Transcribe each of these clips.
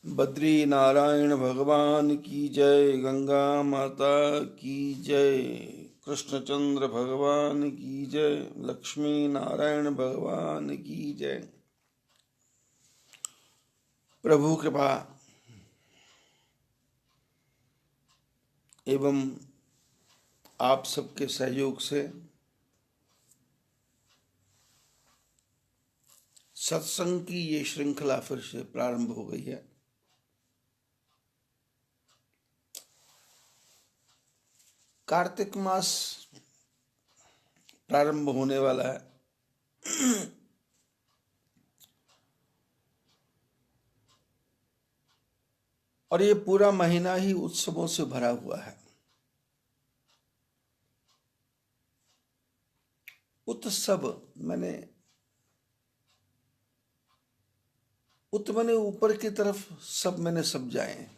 बद्री नारायण भगवान की जय, गंगा माता की जय, कृष्णचंद्र भगवान की जय, लक्ष्मी नारायण भगवान की जय। प्रभु कृपा एवं आप सबके सहयोग से सत्संग की ये श्रृंखला फिर से प्रारंभ हो गई है। कार्तिक मास प्रारंभ होने वाला है और ये पूरा महीना ही उत्सवों से भरा हुआ है। उत्सव मैंने मैंने ऊपर की तरफ सब मैंने सब जाए।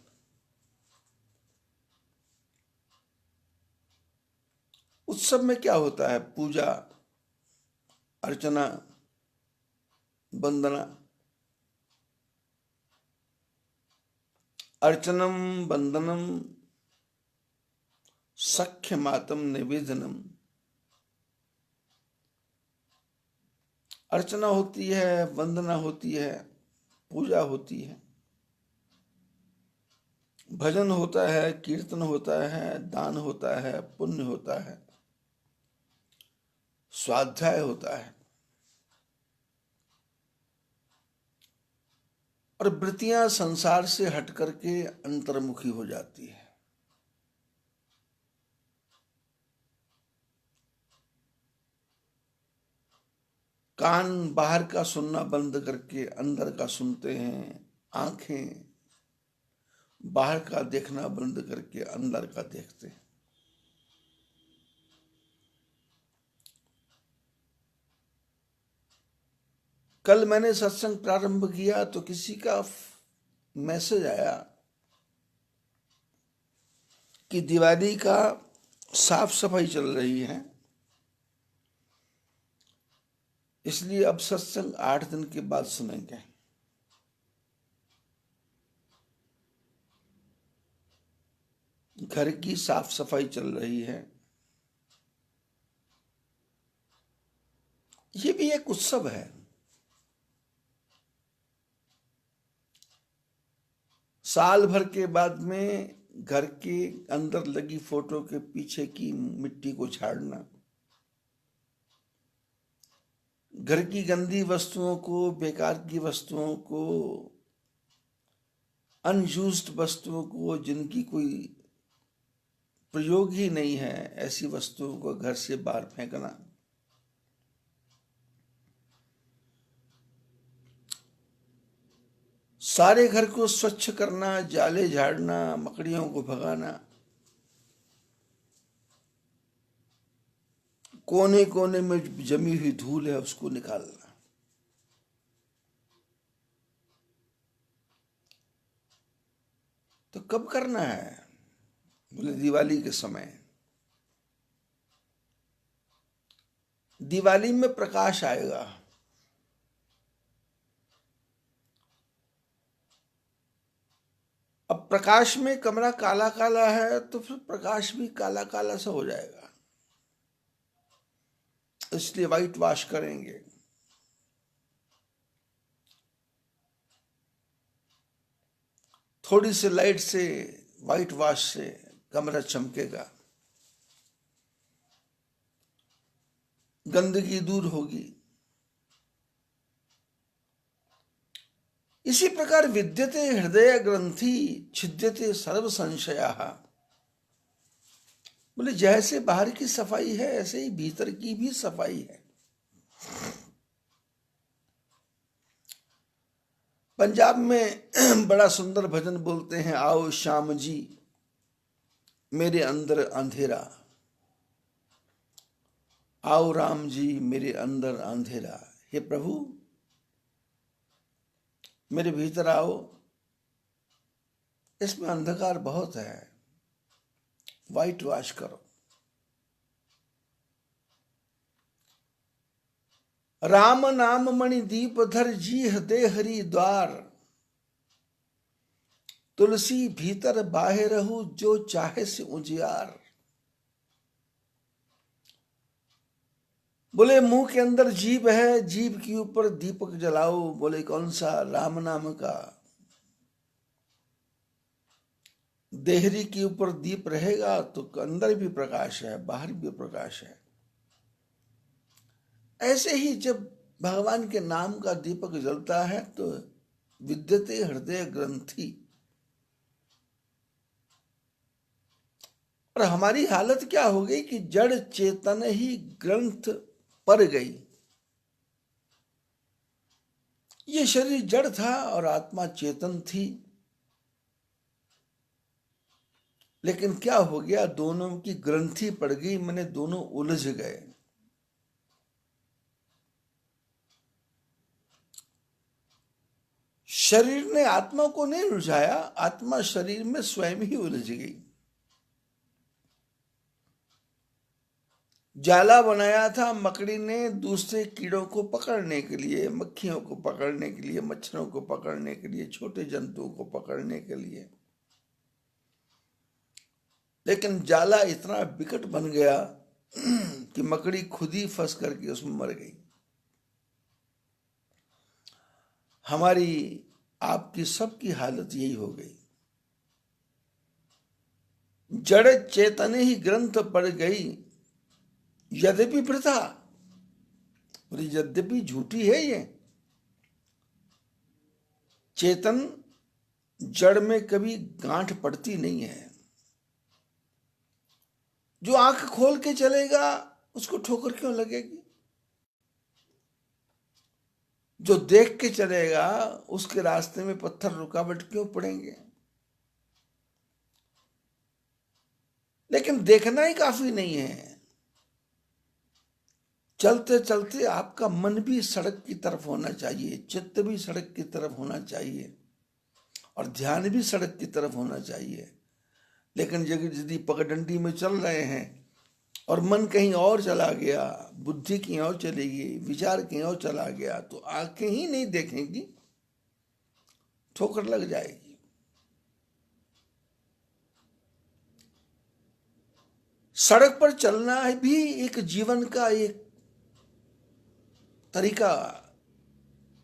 उत्सव में क्या होता है? पूजा अर्चना वंदना। अर्चनम वंदनम सख्य मातम निवेदनम। अर्चना होती है, वंदना होती है, पूजा होती है, भजन होता है, कीर्तन होता है, दान होता है, पुण्य होता है, स्वाध्याय होता है और वृत्तियां संसार से हट करके अंतर्मुखी हो जाती है। कान बाहर का सुनना बंद करके अंदर का सुनते हैं, आंखें बाहर का देखना बंद करके अंदर का देखते हैं। कल मैंने सत्संग प्रारंभ किया तो किसी का मैसेज आया कि दिवाली का साफ सफाई चल रही है, इसलिए अब सत्संग 8 दिन के बाद सुनेंगे। घर की साफ सफाई चल रही है। ये भी एक उत्सव है। साल भर के बाद में घर के अंदर लगी फोटो के पीछे की मिट्टी को झाड़ना, घर की गंदी वस्तुओं को, बेकार की वस्तुओं को, अनयूज्ड वस्तुओं को, जिनकी कोई प्रयोग ही नहीं है, ऐसी वस्तुओं को घर से बाहर फेंकना। सारे घर को स्वच्छ करना, जाले झाड़ना, मकड़ियों को भगाना, कोने कोने में जमी हुई धूल है उसको निकालना। तो कब करना है? बोले दिवाली के समय। दिवाली में प्रकाश आएगा। अब प्रकाश में कमरा काला काला है तो फिर प्रकाश भी काला काला सा हो जाएगा, इसलिए व्हाइट वॉश करेंगे। थोड़ी सी लाइट से, व्हाइट वॉश से कमरा चमकेगा, गंदगी दूर होगी। इसी प्रकार विद्यते हृदय ग्रंथि छिद्यते सर्व संशयाः। बोले जैसे बाहर की सफाई है ऐसे ही भीतर की भी सफाई है। पंजाब में बड़ा सुंदर भजन बोलते हैं, आओ श्याम जी मेरे अंदर अंधेरा, आओ राम जी मेरे अंदर अंधेरा। हे प्रभु मेरे भीतर आओ, इसमें अंधकार बहुत है, व्हाइट वॉश करो। राम नाम मणि दीप धर जी दे हरि द्वार, तुलसी भीतर बाहे रहू जो चाहे से उजियार। बोले मुंह के अंदर जीभ है, जीभ के ऊपर दीपक जलाओ। बोले कौन सा? राम नाम का। देहरी के ऊपर दीप रहेगा तो अंदर भी प्रकाश है, बाहर भी प्रकाश है। ऐसे ही जब भगवान के नाम का दीपक जलता है तो विद्यते हृदय ग्रंथि। और हमारी हालत क्या हो गई कि जड़ चेतन ही ग्रंथ पर गई। ये शरीर जड़ था और आत्मा चेतन थी, लेकिन क्या हो गया? दोनों की ग्रंथि पड़ गई, मैंने दोनों उलझ गए। शरीर ने आत्मा को नहीं उलझाया, आत्मा शरीर में स्वयं ही उलझ गई। जाला बनाया था मकड़ी ने दूसरे कीड़ों को पकड़ने के लिए, मक्खियों को पकड़ने के लिए, मच्छरों को पकड़ने के लिए, छोटे जंतुओं को पकड़ने के लिए। लेकिन जाला इतना विकट बन गया कि मकड़ी खुद ही फंस करके उसमें मर गई। हमारी आपकी सबकी हालत यही हो गई। जड़ चेतन ही ग्रंथ पड़ गई, यद्यपि प्रथा। और यद्यपि झूठी है ये। चेतन जड़ में कभी गांठ पड़ती नहीं है। जो आंख खोल के चलेगा उसको ठोकर क्यों लगेगी? जो देख के चलेगा उसके रास्ते में पत्थर रुकावट क्यों पड़ेंगे? लेकिन देखना ही काफी नहीं है। चलते चलते आपका मन भी सड़क की तरफ होना चाहिए, चित्त भी सड़क की तरफ होना चाहिए, और ध्यान भी सड़क की तरफ होना चाहिए। लेकिन यदि पगडंडी में चल रहे हैं और मन कहीं और चला गया, बुद्धि कहीं और चली गई, विचार कहीं और चला गया, तो आंखें ही नहीं देखेंगी, ठोकर लग जाएगी। सड़क पर चलना भी एक जीवन का एक तरीका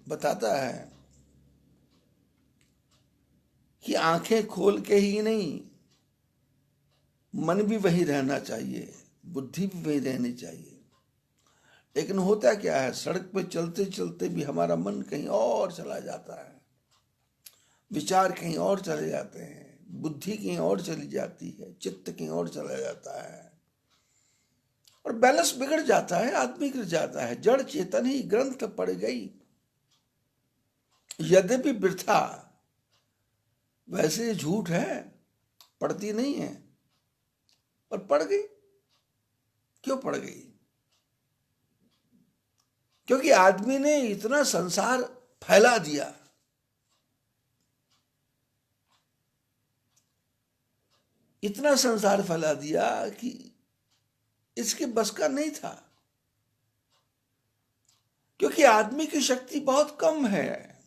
बताता है कि आंखें खोल के ही नहीं, मन भी वही रहना चाहिए, बुद्धि भी वही रहनी चाहिए। लेकिन होता क्या है, सड़क पे चलते चलते भी हमारा मन कहीं और चला जाता है, विचार कहीं और चले जाते हैं, बुद्धि कहीं और चली जाती है, चित्त कहीं और चला जाता है, और बैलेंस बिगड़ जाता है, आदमी गिर जाता है। जड़ चेतन ही ग्रंथ पड़ गई, यद्यपि वृथा। वैसे झूठ है, पड़ती नहीं है, पर पड़ गई। क्यों पड़ गई? क्योंकि आदमी ने इतना संसार फैला दिया। इतना संसार फैला दिया कि इसके बस का नहीं था। क्योंकि आदमी की शक्ति बहुत कम है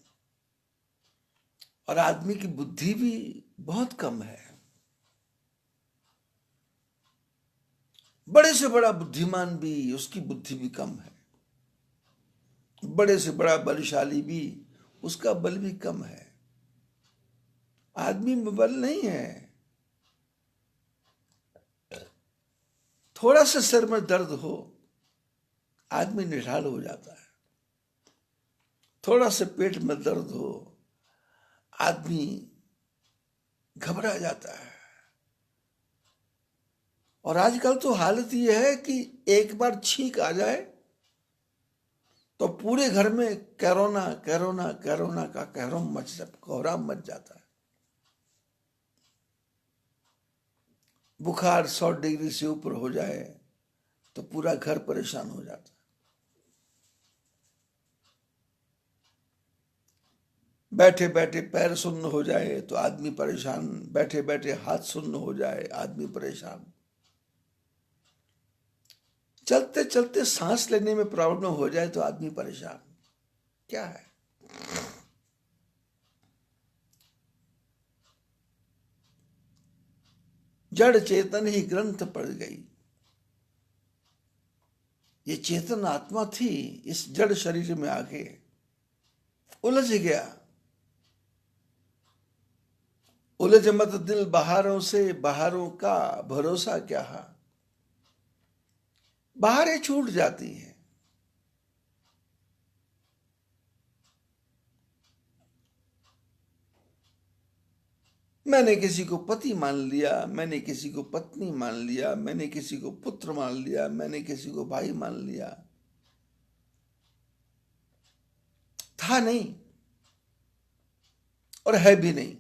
और आदमी की बुद्धि भी बहुत कम है। बड़े से बड़ा बुद्धिमान भी, उसकी बुद्धि भी कम है। बड़े से बड़ा बलशाली भी, उसका बल भी कम है। आदमी में बल नहीं है। थोड़ा सा सिर में दर्द हो, आदमी निढाल हो जाता है। थोड़ा सा पेट में दर्द हो, आदमी घबरा जाता है। और आजकल तो हालत यह है कि एक बार छींक आ जाए तो पूरे घर में कोरोना कोरोना कोरोना का कोहराम मच जाता है। बुखार 100 डिग्री से ऊपर हो जाए तो पूरा घर परेशान हो जाता है। बैठे बैठे पैर सुन्न हो जाए तो आदमी परेशान, बैठे बैठे हाथ सुन्न हो जाए आदमी परेशान, चलते चलते सांस लेने में प्रॉब्लम हो जाए तो आदमी परेशान। क्या है? जड़ चेतन ही ग्रंथ पड़ गई। ये चेतन आत्मा थी, इस जड़ शरीर में आके उलझ गया। उलझ मत दिल बहारों से, बहारों का भरोसा क्या है। बहारें छूट जाती हैं। मैंने किसी को पति मान लिया, मैंने किसी को पत्नी मान लिया, मैंने किसी को पुत्र मान लिया, मैंने किसी को भाई मान लिया। था नहीं और है भी नहीं।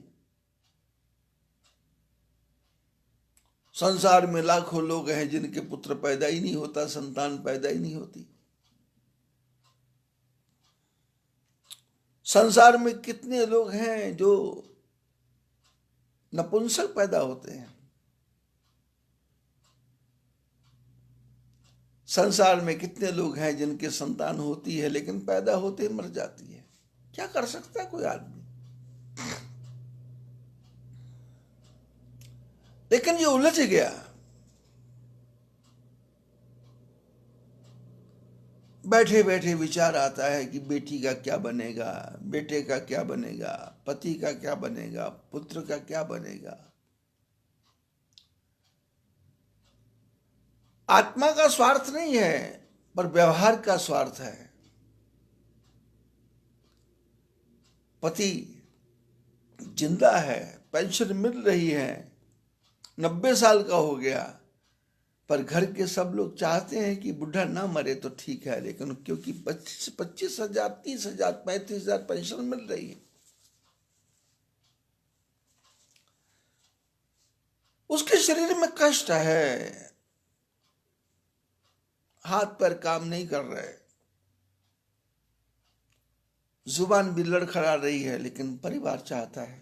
संसार में लाखों लोग हैं जिनके पुत्र पैदा ही नहीं होता, संतान पैदा ही नहीं होती। संसार में कितने लोग हैं जो नपुंसक पैदा होते हैं। संसार में कितने लोग हैं जिनके संतान होती है लेकिन पैदा होते ही मर जाती है। क्या कर सकता है कोई आदमी। लेकिन ये उलझ गया। बैठे बैठे विचार आता है कि बेटी का क्या बनेगा, बेटे का क्या बनेगा, पति का क्या बनेगा, पुत्र का क्या बनेगा। आत्मा का स्वार्थ नहीं है पर व्यवहार का स्वार्थ है। पति जिंदा है, पेंशन मिल रही है, 90 साल का हो गया, पर घर के सब लोग चाहते हैं कि बुढ़ा ना मरे तो ठीक है, लेकिन क्योंकि 25,000, 30,000, 35,000 पेंशन मिल रही है, उसके शरीर में कष्ट है, हाथ पैर काम नहीं कर रहे, जुबान भी लड़खड़ा रही है, लेकिन परिवार चाहता है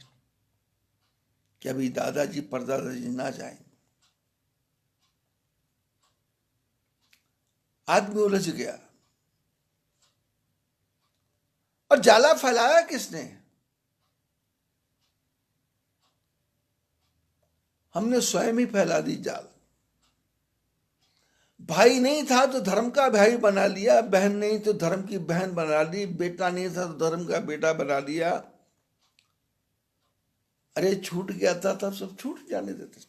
कि अभी दादाजी परदादाजी ना जाएं। आदमी उलझ गया। और जाला फैलाया किसने? हमने स्वयं ही फैला दी जाल। भाई नहीं था तो धर्म का भाई बना लिया, बहन नहीं तो धर्म की बहन बना ली, बेटा नहीं था तो धर्म का बेटा बना लिया। अरे छूट गया था तब सब छूट जाने देते।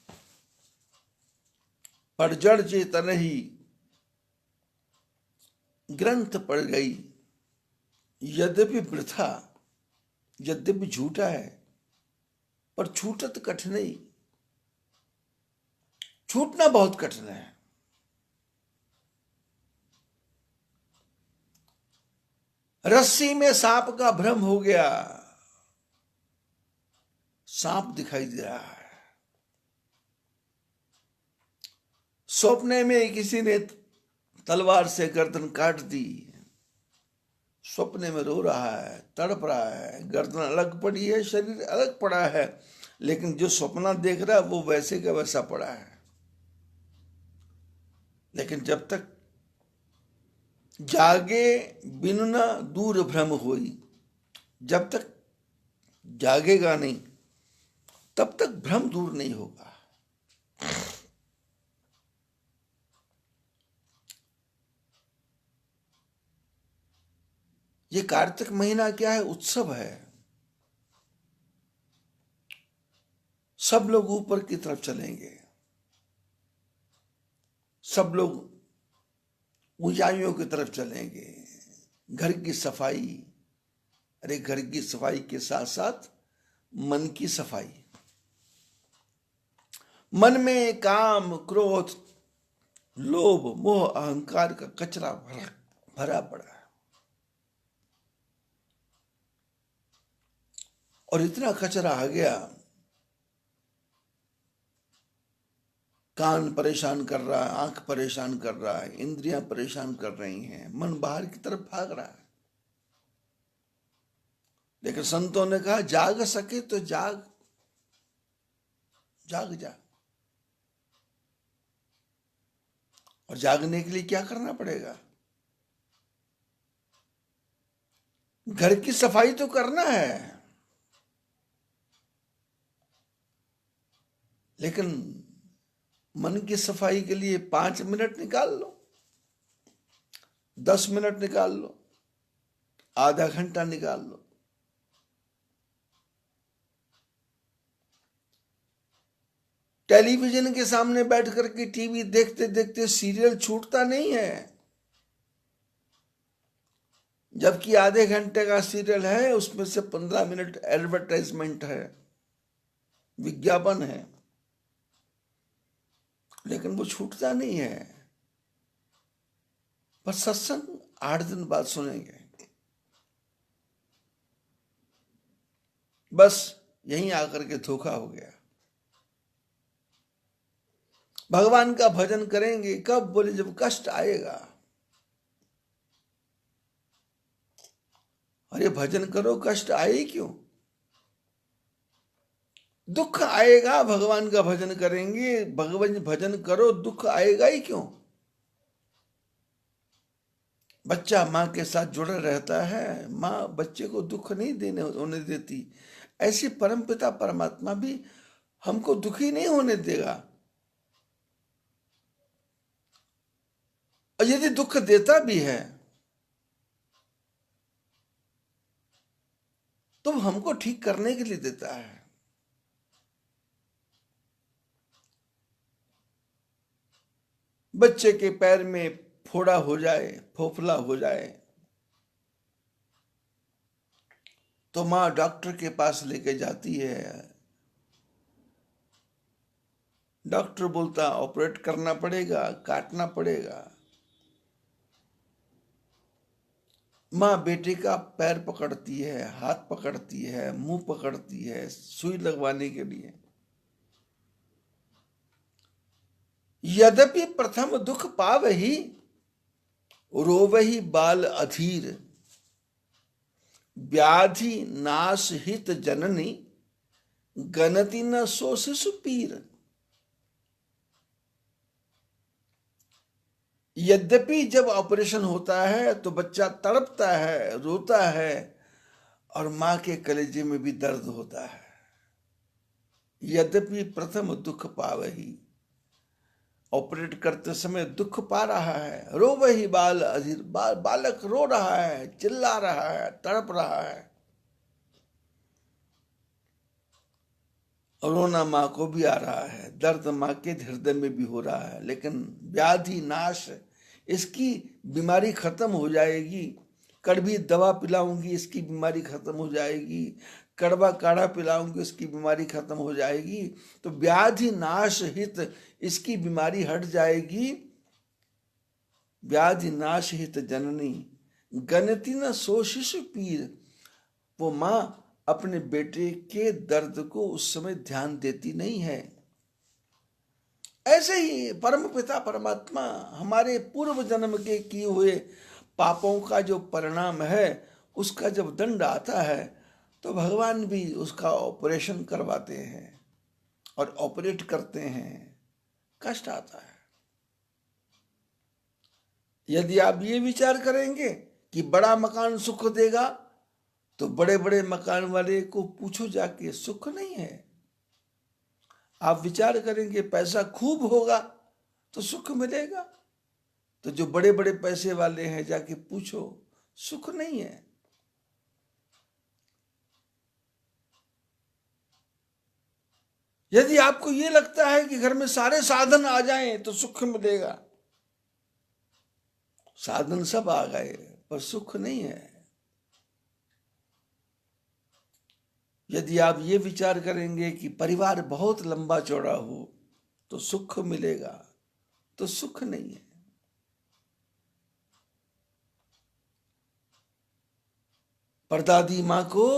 पर जड़ चेतन ही ग्रंथ पड़ गई। यद्यपि वृथा, यद्यपि झूठा है, पर छूटत कठिन ही। छूटना बहुत कठिन है। रस्सी में सांप का भ्रम हो गया, सांप दिखाई दे रहा है। सपने में किसी ने तलवार से गर्दन काट दी, सपने में रो रहा है, तड़प रहा है, गर्दन अलग पड़ी है, शरीर अलग पड़ा है, लेकिन जो सपना देख रहा है वो वैसे का वैसा पड़ा है। लेकिन जब तक जागे बिनु न दूर भ्रम होई, जब तक जागेगा नहीं तब तक भ्रम दूर नहीं होगा। ये कार्तिक महीना क्या है? उत्सव है। सब लोग ऊपर की तरफ चलेंगे, सब लोग ऊंचाइयों की तरफ चलेंगे। घर की सफाई, अरे घर की सफाई के साथ साथ मन की सफाई। मन में काम, क्रोध, लोभ, मोह, अहंकार का कचरा भरा पड़ा है। और इतना कचरा आ गया, कान परेशान कर रहा है, आंख परेशान कर रहा है, इंद्रियां परेशान कर रही हैं, मन बाहर की तरफ भाग रहा है। लेकिन संतों ने कहा जाग सके तो जाग, जाग जा। और जागने के लिए क्या करना पड़ेगा? घर की सफाई तो करना है, लेकिन मन की सफाई के लिए 5 मिनट निकाल लो, 10 मिनट निकाल लो, आधा घंटा निकाल लो। टेलीविजन के सामने बैठ करके टीवी देखते देखते सीरियल छूटता नहीं है, जबकि आधे घंटे का सीरियल है, उसमें से 15 मिनट एडवर्टाइजमेंट है, विज्ञापन है, लेकिन वो छूटता नहीं है। पर सत्संग 8 दिन बाद सुनेंगे, बस यहीं आकर के धोखा हो गया। भगवान का भजन करेंगे कब? बोले जब कष्ट आएगा। अरे भजन करो, कष्ट आए क्यों? दुख आएगा, भगवान का भजन करेंगे, भगवान भजन करो, दुख आएगा ही क्यों? बच्चा माँ के साथ जुड़ा रहता है, माँ बच्चे को दुख नहीं होने देती। ऐसी परमपिता परमात्मा भी हमको दुखी नहीं होने देगा। और यदि दुख देता भी है तो हमको ठीक करने के लिए देता है। बच्चे के पैर में फोड़ा हो जाए, फोफला हो जाए, तो माँ डॉक्टर के पास लेके जाती है। डॉक्टर बोलता ऑपरेट करना पड़ेगा, काटना पड़ेगा। माँ बेटे का पैर पकड़ती है, हाथ पकड़ती है, मुंह पकड़ती है सुई लगवाने के लिए। यद्यपि प्रथम दुख पावही, रोवही बाल अधीर, व्याधि नाश हित जननी, गनति न सो शिशु पीर। यद्यपि जब ऑपरेशन होता है तो बच्चा तड़पता है, रोता है, और मां के कलेजे में भी दर्द होता है। यद्यपि प्रथम दुख पावही, ऑपरेट करते समय दुख पा रहा है। रो वही बाल अधीर, बालक रो रहा है, चिल्ला रहा है, तड़प रहा है। रोना माँ को भी आ रहा है, दर्द माँ के हृदय में भी हो रहा है, लेकिन व्याधि नाश, इसकी बीमारी खत्म हो जाएगी। कड़वी दवा पिलाऊंगी, इसकी बीमारी खत्म हो जाएगी। कड़वा काढ़ा पिलाऊंगी, इसकी बीमारी खत्म हो जाएगी। तो व्याधि नाश हित, इसकी बीमारी हट जाएगी। व्याधि नाश हित जननी, गनति न सो शिशु पीर। वो माँ अपने बेटे के दर्द को उस समय ध्यान देती नहीं है। ऐसे ही परम पिता परमात्मा हमारे पूर्व जन्म के किए हुए पापों का जो परिणाम है, उसका जब दंड आता है तो भगवान भी उसका ऑपरेशन करवाते हैं और ऑपरेट करते हैं। कष्ट आता है। यदि आप ये विचार करेंगे कि बड़ा मकान सुख देगा, तो बड़े बड़े मकान वाले को पूछो जाके, सुख नहीं है। आप विचार करेंगे पैसा खूब होगा तो सुख मिलेगा, तो जो बड़े बड़े पैसे वाले हैं जाके पूछो, सुख नहीं है। यदि आपको ये लगता है कि घर में सारे साधन आ जाएं तो सुख मिलेगा, साधन सब आ गए पर सुख नहीं है। यदि आप ये विचार करेंगे कि परिवार बहुत लंबा चौड़ा हो तो सुख मिलेगा, तो सुख नहीं है। परदादी माँ को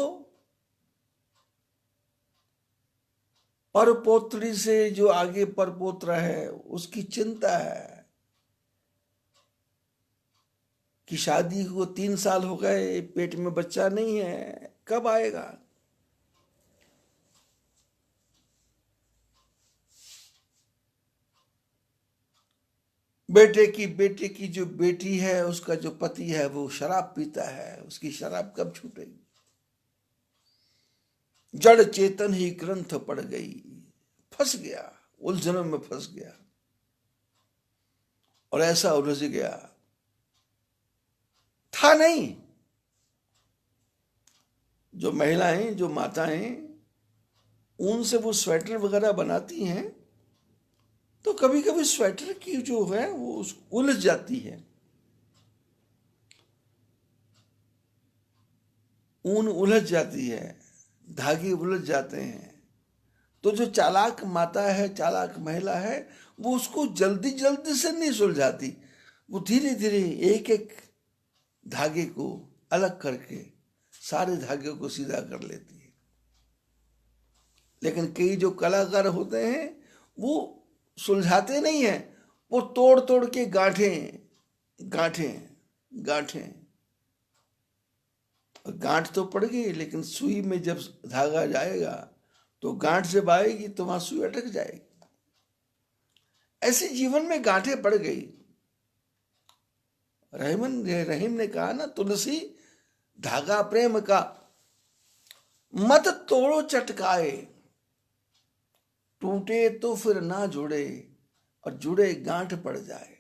परपोत्री से जो आगे परपोत्र है उसकी चिंता है कि शादी को 3 साल हो गए, पेट में बच्चा नहीं है, कब आएगा। बेटे की जो बेटी है, उसका जो पति है वो शराब पीता है, उसकी शराब कब छूटेगी। जड़ चेतन ही ग्रंथ पड़ गई, फंस गया, उलझनों में फंस गया और ऐसा उलझ गया, था नहीं। जो महिलाएं, जो माताएं ऊन से वो स्वेटर वगैरह बनाती हैं, तो कभी कभी स्वेटर की जो है वो उलझ जाती है, ऊन उलझ जाती है, धागे उलझ जाते हैं। तो जो चालाक माता है, चालाक महिला है, वो उसको जल्दी जल्दी से नहीं सुलझाती, वो धीरे धीरे एक एक धागे को अलग करके सारे धागे को सीधा कर लेती है। लेकिन कई जो कलाकार होते हैं वो सुलझाते नहीं है, वो तोड़ तोड़ के गांठें गांठें गांठें, गांठ तो पड़ गई, लेकिन सुई में जब धागा जाएगा तो गांठ जब आएगी तो वहां सुई अटक जाएगी। ऐसे जीवन में गांठें पड़ गई। रहीम ने कहा ना, तुलसी धागा प्रेम का मत तोड़ो चटकाए, टूटे तो फिर ना जुड़े और जुड़े गांठ पड़ जाए।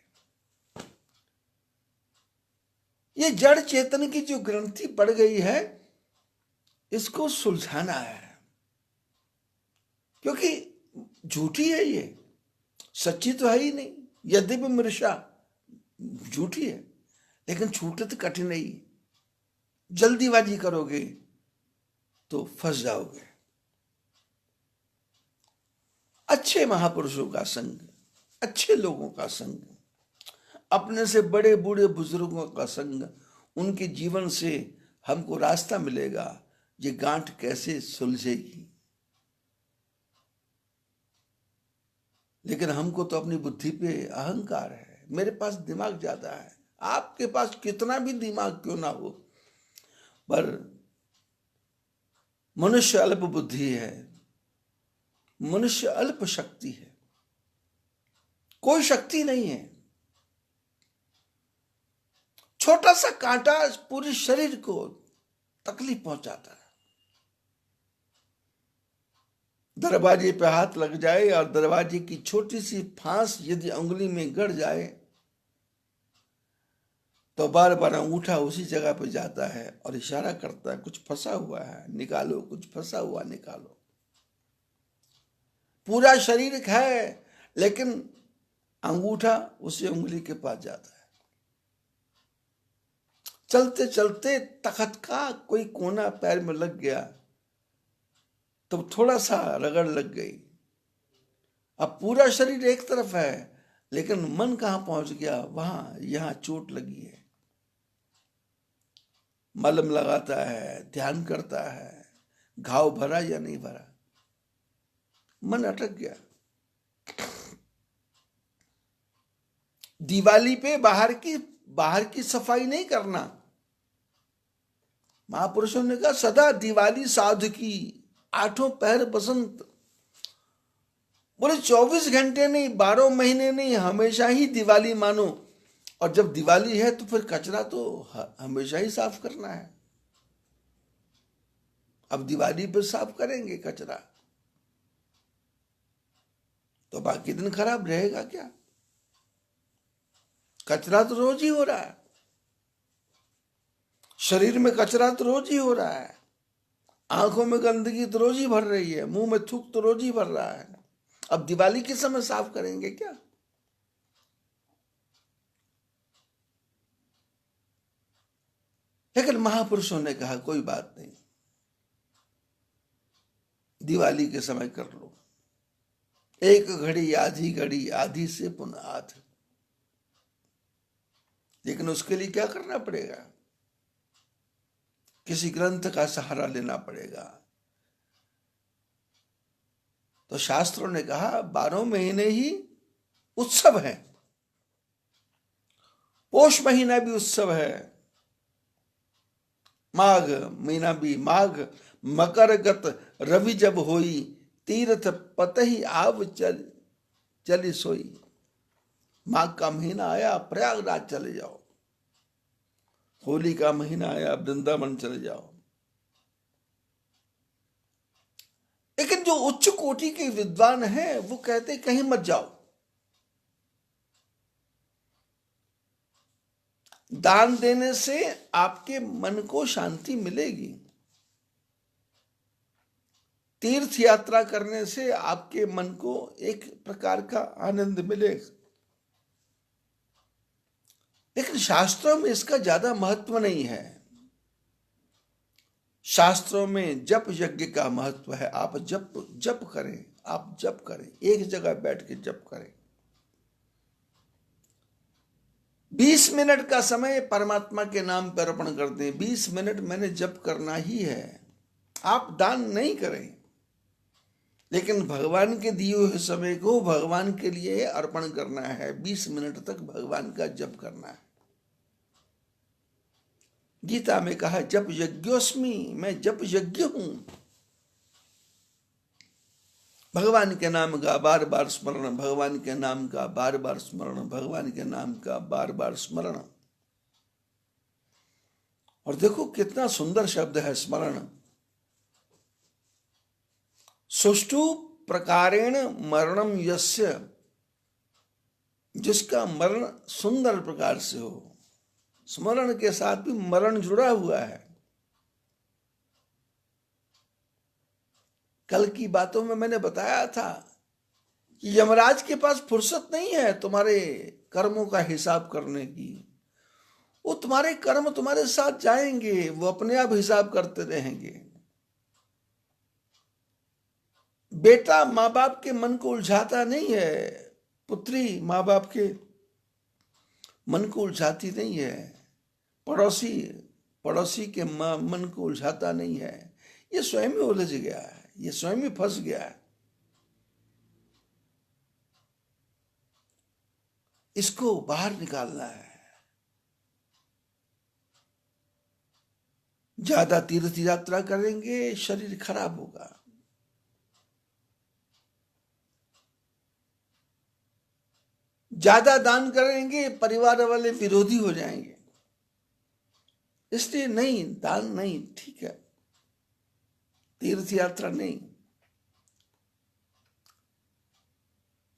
ये जड़ चेतन की जो ग्रंथि पड़ गई है, इसको सुलझाना है, क्योंकि झूठी है ये, सच्ची तो है ही नहीं। यद्यपि मृषा झूठी है, लेकिन छूटत कठिन ही। जल्दीबाजी करोगे तो फंस जाओगे। अच्छे महापुरुषों का संग, अच्छे लोगों का संग, अपने से बड़े बूढ़े बुजुर्गों का संग, उनके जीवन से हमको रास्ता मिलेगा ये गांठ कैसे सुलझेगी। लेकिन हमको तो अपनी बुद्धि पे अहंकार है, मेरे पास दिमाग ज्यादा है। आपके पास कितना भी दिमाग क्यों ना हो, पर मनुष्य अल्प बुद्धि है, मनुष्य अल्प शक्ति है, कोई शक्ति नहीं है। छोटा सा कांटा पूरे शरीर को तकलीफ पहुंचाता है। दरवाजे पे हाथ लग जाए और दरवाजे की छोटी सी फांस यदि अंगुली में गड़ जाए तो बार बार अंगूठा उसी जगह पे जाता है और इशारा करता है, कुछ फंसा हुआ है निकालो, कुछ फंसा हुआ निकालो। पूरा शरीर है, लेकिन अंगूठा उसी उंगली के पास जाता है। चलते चलते तख्त का कोई कोना पैर में लग गया तो थोड़ा सा रगड़ लग गई। अब पूरा शरीर एक तरफ है, लेकिन मन कहां पहुंच गया, वहां यहां चोट लगी है। मलम लगाता है, ध्यान करता है, घाव भरा या नहीं भरा, मन अटक गया। दिवाली पे बाहर की सफाई नहीं करना। महापुरुषों ने कहा सदा दिवाली साधु की, आठों पहर बसंत। बोले 24 घंटे नहीं, 12 महीने नहीं, हमेशा ही दिवाली मानो। और जब दिवाली है तो फिर कचरा तो हमेशा ही साफ करना है। अब दिवाली पर साफ करेंगे कचरा तो बाकी दिन खराब रहेगा क्या? कचरा तो रोज ही हो रहा है, शरीर में कचरा तो रोज ही हो रहा है, आंखों में गंदगी तो रोज ही भर रही है, मुंह में थूक तो रोज ही भर रहा है। अब दिवाली के समय साफ करेंगे क्या? लेकिन महापुरुषों ने कहा कोई बात नहीं, दिवाली के समय कर लो, एक घड़ी आधी घड़ी, आधी से पुनः आध। लेकिन उसके लिए क्या करना पड़ेगा? किसी ग्रंथ का सहारा लेना पड़ेगा। तो शास्त्रों ने कहा 12 महीने ही उत्सव है, पोष महीना भी उत्सव है, माघ महीना भी, माघ मकर गत रवि जब होई, तीर्थ पतहि आव चली सोई। माघ का महीना आया, प्रयागराज चले जाओ। होली का महीना आया, वृंदावन चले जाओ। लेकिन जो उच्च कोटि के विद्वान हैं वो कहते कहीं मत जाओ, दान देने से आपके मन को शांति मिलेगी, तीर्थ यात्रा करने से आपके मन को एक प्रकार का आनंद मिलेगा। लेकिन शास्त्रों में इसका ज्यादा महत्व नहीं है। शास्त्रों में जप यज्ञ का महत्व है। आप जप करें, आप जप करें, एक जगह बैठ के जप करें। 20 मिनट का समय परमात्मा के नाम पर अर्पण कर दें। 20 मिनट मैंने जप करना ही है। आप दान नहीं करें, लेकिन भगवान के दिए हुए समय को भगवान के लिए अर्पण करना है। 20 मिनट तक भगवान का जप करना है। गीता में कहा जप यज्ञोस्मि, मैं जप यज्ञ हूं। भगवान के नाम का बार बार स्मरण, भगवान के नाम का बार बार स्मरण, भगवान के नाम का बार बार स्मरण। और देखो कितना सुंदर शब्द है स्मरण। सुष्ठु प्रकारेण मरणम यस्य, जिसका मरण सुंदर प्रकार से हो। स्मरण के साथ भी मरण जुड़ा हुआ है। कल की बातों में मैंने बताया था कि यमराज के पास फुर्सत नहीं है तुम्हारे कर्मों का हिसाब करने की। वो तुम्हारे कर्म तुम्हारे साथ जाएंगे, वो अपने आप हिसाब करते रहेंगे। बेटा माँ बाप के मन को उलझाता नहीं है, पुत्री माँ बाप के मन को उलझाती नहीं है, पड़ोसी के मन को उलझाता नहीं है। ये स्वयं ही उलझ गया है, ये स्वयं ही फंस गया है। इसको बाहर निकालना है। ज्यादा तीर्थ यात्रा करेंगे शरीर खराब होगा। ज्यादा दान करेंगे परिवार वाले विरोधी हो जाएंगे। इसलिए नहीं, दान नहीं, ठीक है, तीर्थ यात्रा नहीं।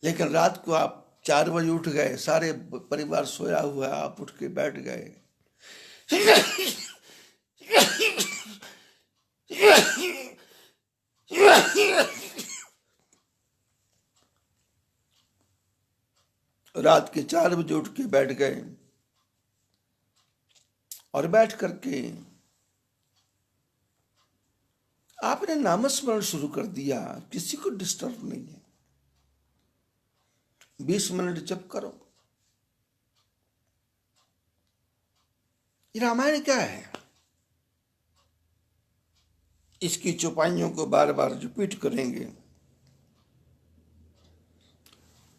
लेकिन रात को आप 4 बजे उठ गए, सारे परिवार सोया हुआ है, आप उठ के बैठ गए। रात के 4 बजे उठ के बैठ गए और बैठ करके आपने नामस्मरण शुरू कर दिया। किसी को डिस्टर्ब नहीं है। 20 मिनट जप करो। ये रामायण क्या है? इसकी चौपाइयों को बार बार रिपीट करेंगे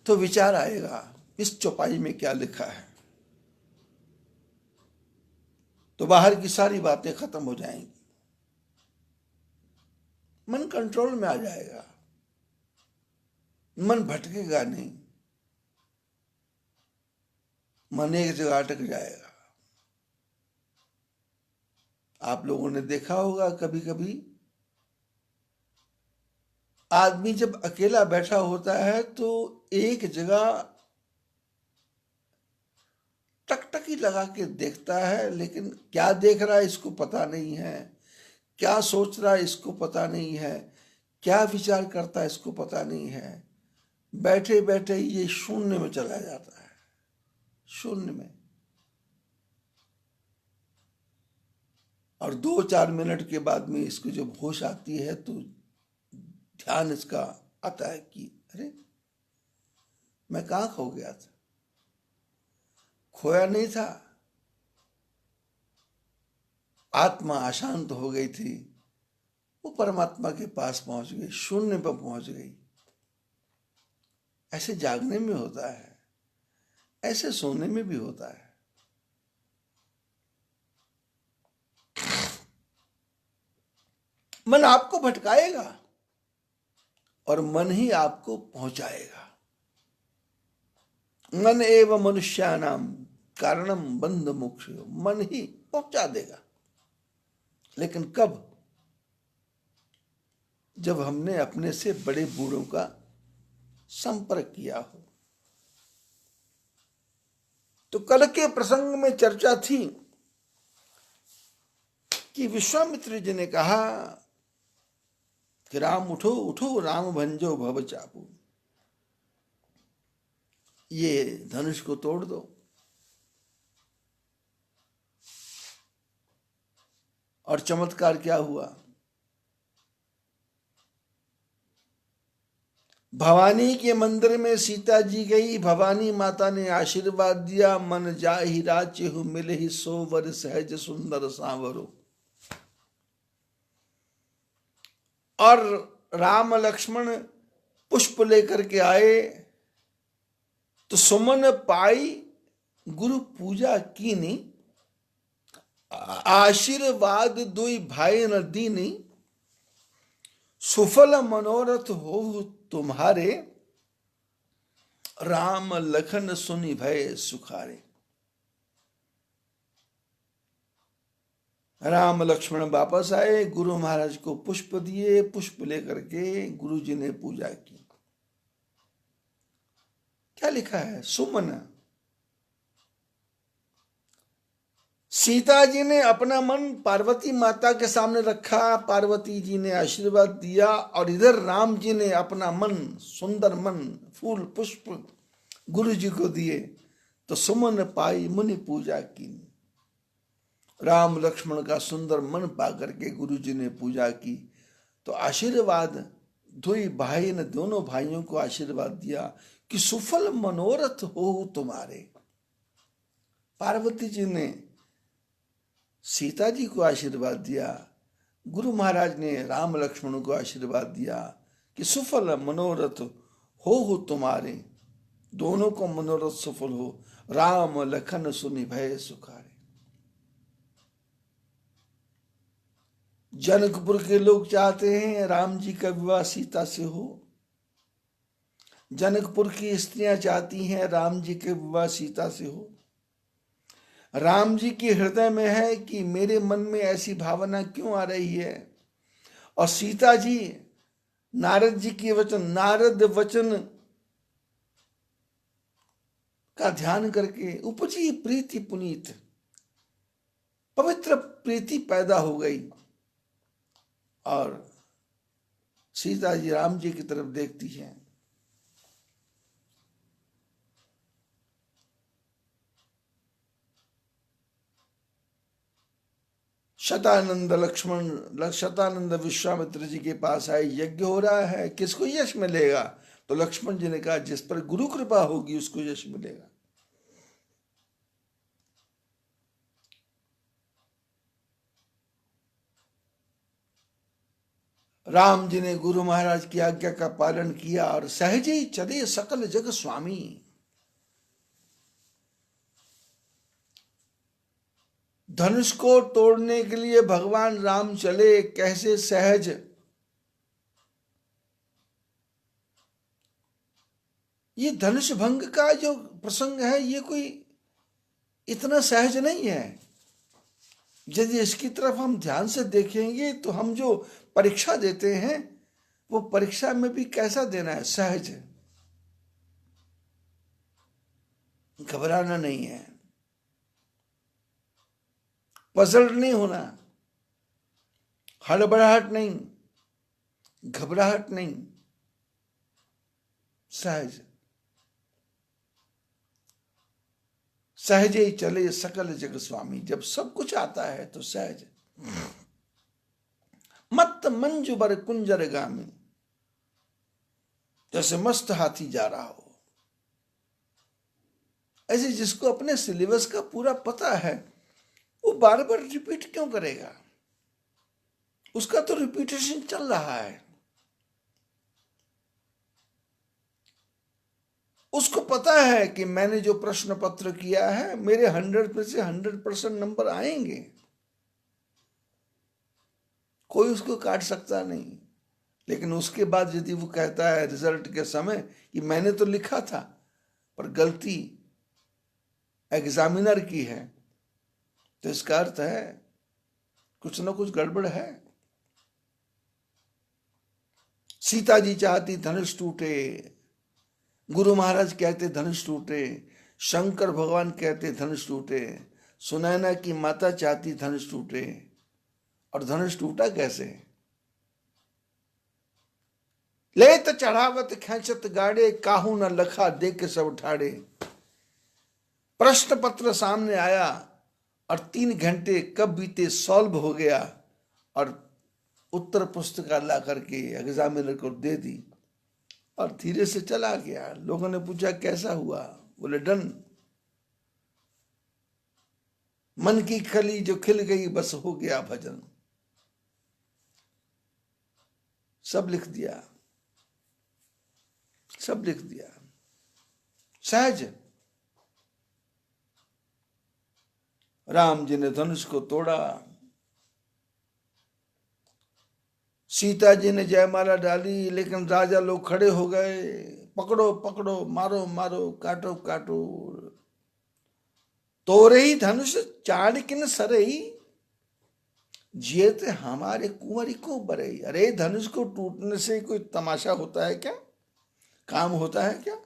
तो विचार आएगा इस चौपाई में क्या लिखा है। तो बाहर की सारी बातें खत्म हो जाएंगी, मन कंट्रोल में आ जाएगा, मन भटकेगा नहीं, मन एक जगह अटक जाएगा। आप लोगों ने देखा होगा कभी कभी आदमी जब अकेला बैठा होता है तो एक जगह टकटकी लगा के देखता है, लेकिन क्या देख रहा है इसको पता नहीं है, क्या सोच रहा है इसको पता नहीं है, क्या विचार करता है इसको पता नहीं है। बैठे बैठे ये शून्य में चला जाता है, शून्य में। और 2-4 मिनट के बाद में इसको जब होश आती है तो ध्यान इसका आता है कि अरे मैं कहाँ खो गया था। खोया नहीं था, आत्मा अशांत हो गई थी, वो परमात्मा के पास पहुंच गई, शून्य पर पहुंच गई। ऐसे जागने में होता है, ऐसे सोने में भी होता है। मन आपको भटकाएगा और मन ही आपको पहुंचाएगा। मन एव मनुष्यानाम कारणम बंध मोक्ष, मन ही पहुंचा देगा। लेकिन कब? जब हमने अपने से बड़े बूढ़ों का संपर्क किया हो। तो कल के प्रसंग में चर्चा थी कि विश्वामित्र जी ने कहा कि राम उठो उठो, राम भंजो भव चापू, ये धनुष को तोड़ दो। और चमत्कार क्या हुआ? भवानी के मंदिर में सीता जी गई, भवानी माता ने आशीर्वाद दिया, मन जाहि राचेहु मिलहि सोवर सहज सुंदर सांवरो। और राम लक्ष्मण पुष्प लेकर के आए तो सुमन पाई गुरु पूजा कीनी, आशीर्वाद दुई भाई न दीनी, सुफल मनोरथ हो तुम्हारे, राम लखन सुनि भय सुखारे। राम लक्ष्मण वापस आए, गुरु महाराज को पुष्प दिए, पुष्प लेकर के गुरु जी ने पूजा की। क्या लिखा है? सुमन। सीता जी ने अपना मन पार्वती माता के सामने रखा, पार्वती जी ने आशीर्वाद दिया, और इधर राम जी ने अपना मन, सुंदर मन, फूल पुष्प गुरु जी को दिए। तो सुमन पाई मुनि पूजा की। राम लक्ष्मण का सुंदर मन पा करके गुरु जी ने पूजा की। तो आशीर्वाद दुई भाई ने, दोनों भाइयों को आशीर्वाद दिया कि सुफल मनोरथ हो तुम्हारे। पार्वती जी ने सीता जी को आशीर्वाद दिया, गुरु महाराज ने राम लक्ष्मण को आशीर्वाद दिया कि सुफल मनोरथ हो तुम्हारे, दोनों को मनोरथ सफल हो। राम लखन सुनि भय सुखारे। जनकपुर के लोग चाहते हैं राम जी का विवाह सीता से हो, जनकपुर की स्त्रियां चाहती हैं राम जी के विवाह सीता से हो। राम जी के हृदय में है कि मेरे मन में ऐसी भावना क्यों आ रही है। और सीता जी नारद जी के वचन, नारद वचन का ध्यान करके उपजी प्रीति पुनीत, पवित्र प्रीति पैदा हो गई। और सीता जी राम जी की तरफ देखती हैं। शतानंद लक्ष्मण, शतानंद विश्वामित्र जी के पास आए, यज्ञ हो रहा है, किसको यश मिलेगा? तो लक्ष्मण जी ने कहा जिस पर गुरु कृपा होगी उसको यश मिलेगा। राम जी ने गुरु महाराज की आज्ञा का पालन किया और सहज ही चले सकल जग स्वामी। धनुष को तोड़ने के लिए भगवान राम चले, कैसे सहज। ये धनुष भंग का जो प्रसंग है ये कोई इतना सहज नहीं है। यदि इसकी तरफ हम ध्यान से देखेंगे तो हम जो परीक्षा देते हैं वो परीक्षा में भी कैसा देना है? सहज, घबराना नहीं है, पजल नहीं होना, हड़बड़ाहट नहीं, घबराहट नहीं, सहज। सहज ही चले सकल जग स्वामी। जब सब कुछ आता है तो सहज। मत मंजू बर कुंजर गामी, जैसे मस्त हाथी जा रहा हो। ऐसे जिसको अपने सिलेबस का पूरा पता है वो बार बार रिपीट क्यों करेगा? उसका तो रिपीटेशन चल रहा है। उसको पता है कि मैंने जो प्रश्न पत्र किया है मेरे 100 में से 100% नंबर आएंगे, कोई उसको काट सकता नहीं। लेकिन उसके बाद यदि वो कहता है रिजल्ट के समय कि मैंने तो लिखा था पर गलती एग्जामिनर की है, तो इसका अर्थ है कुछ ना कुछ गड़बड़ है। सीता जी चाहती धनुष टूटे, गुरु महाराज कहते धनुष टूटे, शंकर भगवान कहते धनुष टूटे, सुनैना की माता चाहती धनुष टूटे। और धनुष टूटा कैसे? ले तो चढ़ावत खेचत गाड़े, काहू न लखा दे के सब ठाड़े। प्रश्न पत्र सामने आया और 3 घंटे कब बीते सॉल्व हो गया और उत्तर पुस्तिका ला करके एग्जामिनर को दे दी और धीरे से चला गया। लोगों ने पूछा कैसा हुआ? बोले डन, मन की कली जो खिल गई बस हो गया भजन। सब लिख दिया, सब लिख दिया, सहज। राम जी ने धनुष को तोड़ा, सीता जी ने जयमाला डाली, लेकिन राजा लोग खड़े हो गए, पकड़ो पकड़ो, मारो मारो, काटो काटो। तोरे ही धनुष चाणकिन सरई, जेत हमारे कुंवरी को बरई। अरे धनुष को टूटने से कोई तमाशा होता है क्या? काम होता है क्या?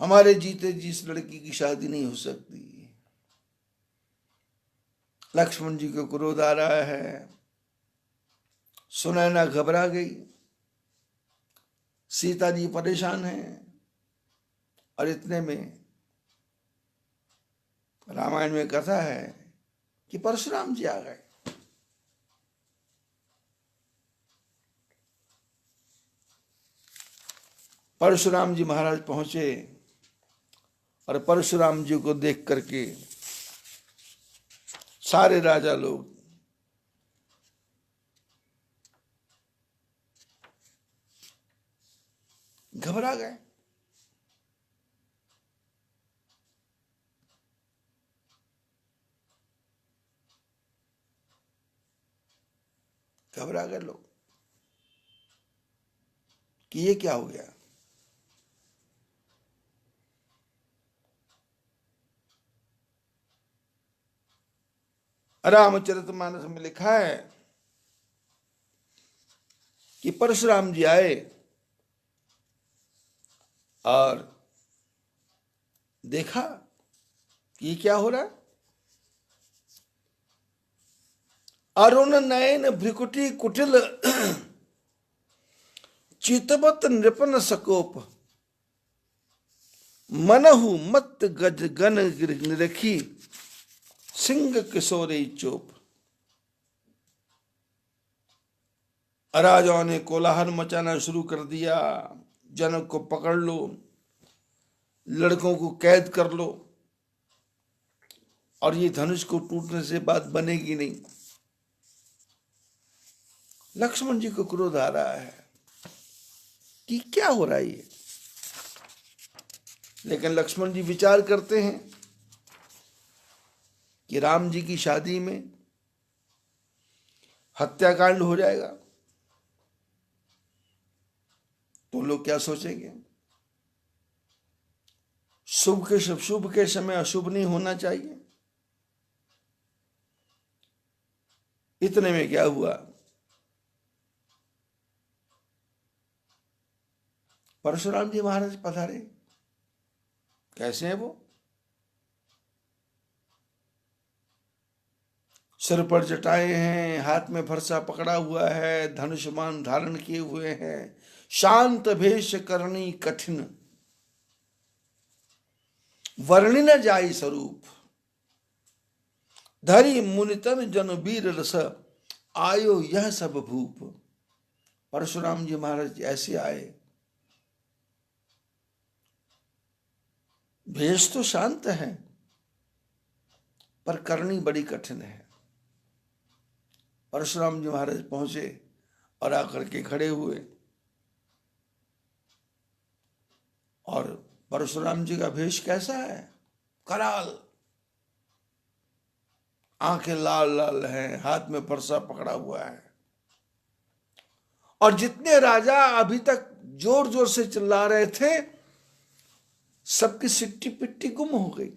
हमारे जीते जी इस लड़की की शादी नहीं हो सकती। लक्ष्मण जी को क्रोध आ रहा है, सुनैना घबरा गई, सीता जी परेशान हैं। और इतने में रामायण में कथा है कि परशुराम जी आ गए। परशुराम जी महाराज पहुंचे और परशुराम जी को देख करके सारे राजा लोग घबरा गए। घबरा गए लोग कि ये क्या हो गया। रामचरितमानस में लिखा है कि परशुराम जी आए और देखा कि क्या हो रहा है। अरुण नयन भ्रिकुटी कुटिल, चितवत नृपन सकोप। मनहु मत गज गन निरखी, सिंह किशोरी चोप। राजाओं ने कोलाहल मचाना शुरू कर दिया, जनक को पकड़ लो, लड़कों को कैद कर लो, और ये धनुष को टूटने से बात बनेगी नहीं। लक्ष्मण जी को क्रोध आ रहा है कि क्या हो रहा है ये। लेकिन लक्ष्मण जी विचार करते हैं कि राम जी की शादी में हत्याकांड हो जाएगा तो लोग क्या सोचेंगे। शुभ के समय अशुभ नहीं होना चाहिए। इतने में क्या हुआ, परशुराम जी महाराज पधारे। कैसे हैं वो? सिर पर जटाए हैं, हाथ में फरसा पकड़ा हुआ है, धनुष्मान धारण किए हुए हैं, शांत भेष करनी कठिन, वर्णि न जाई स्वरूप। धरी मुनितन जन वीर रस, आयो यह सब भूप। परशुराम जी महाराज ऐसे आए, भेष तो शांत है पर करनी बड़ी कठिन है। परशुराम जी महाराज पहुंचे और आकर के खड़े हुए, और परशुराम जी का भेष कैसा है? कराल, आंखें लाल लाल हैं, हाथ में फरसा पकड़ा हुआ है। और जितने राजा अभी तक जोर जोर से चिल्ला रहे थे, सबकी सिट्टी पिट्टी गुम हो गई,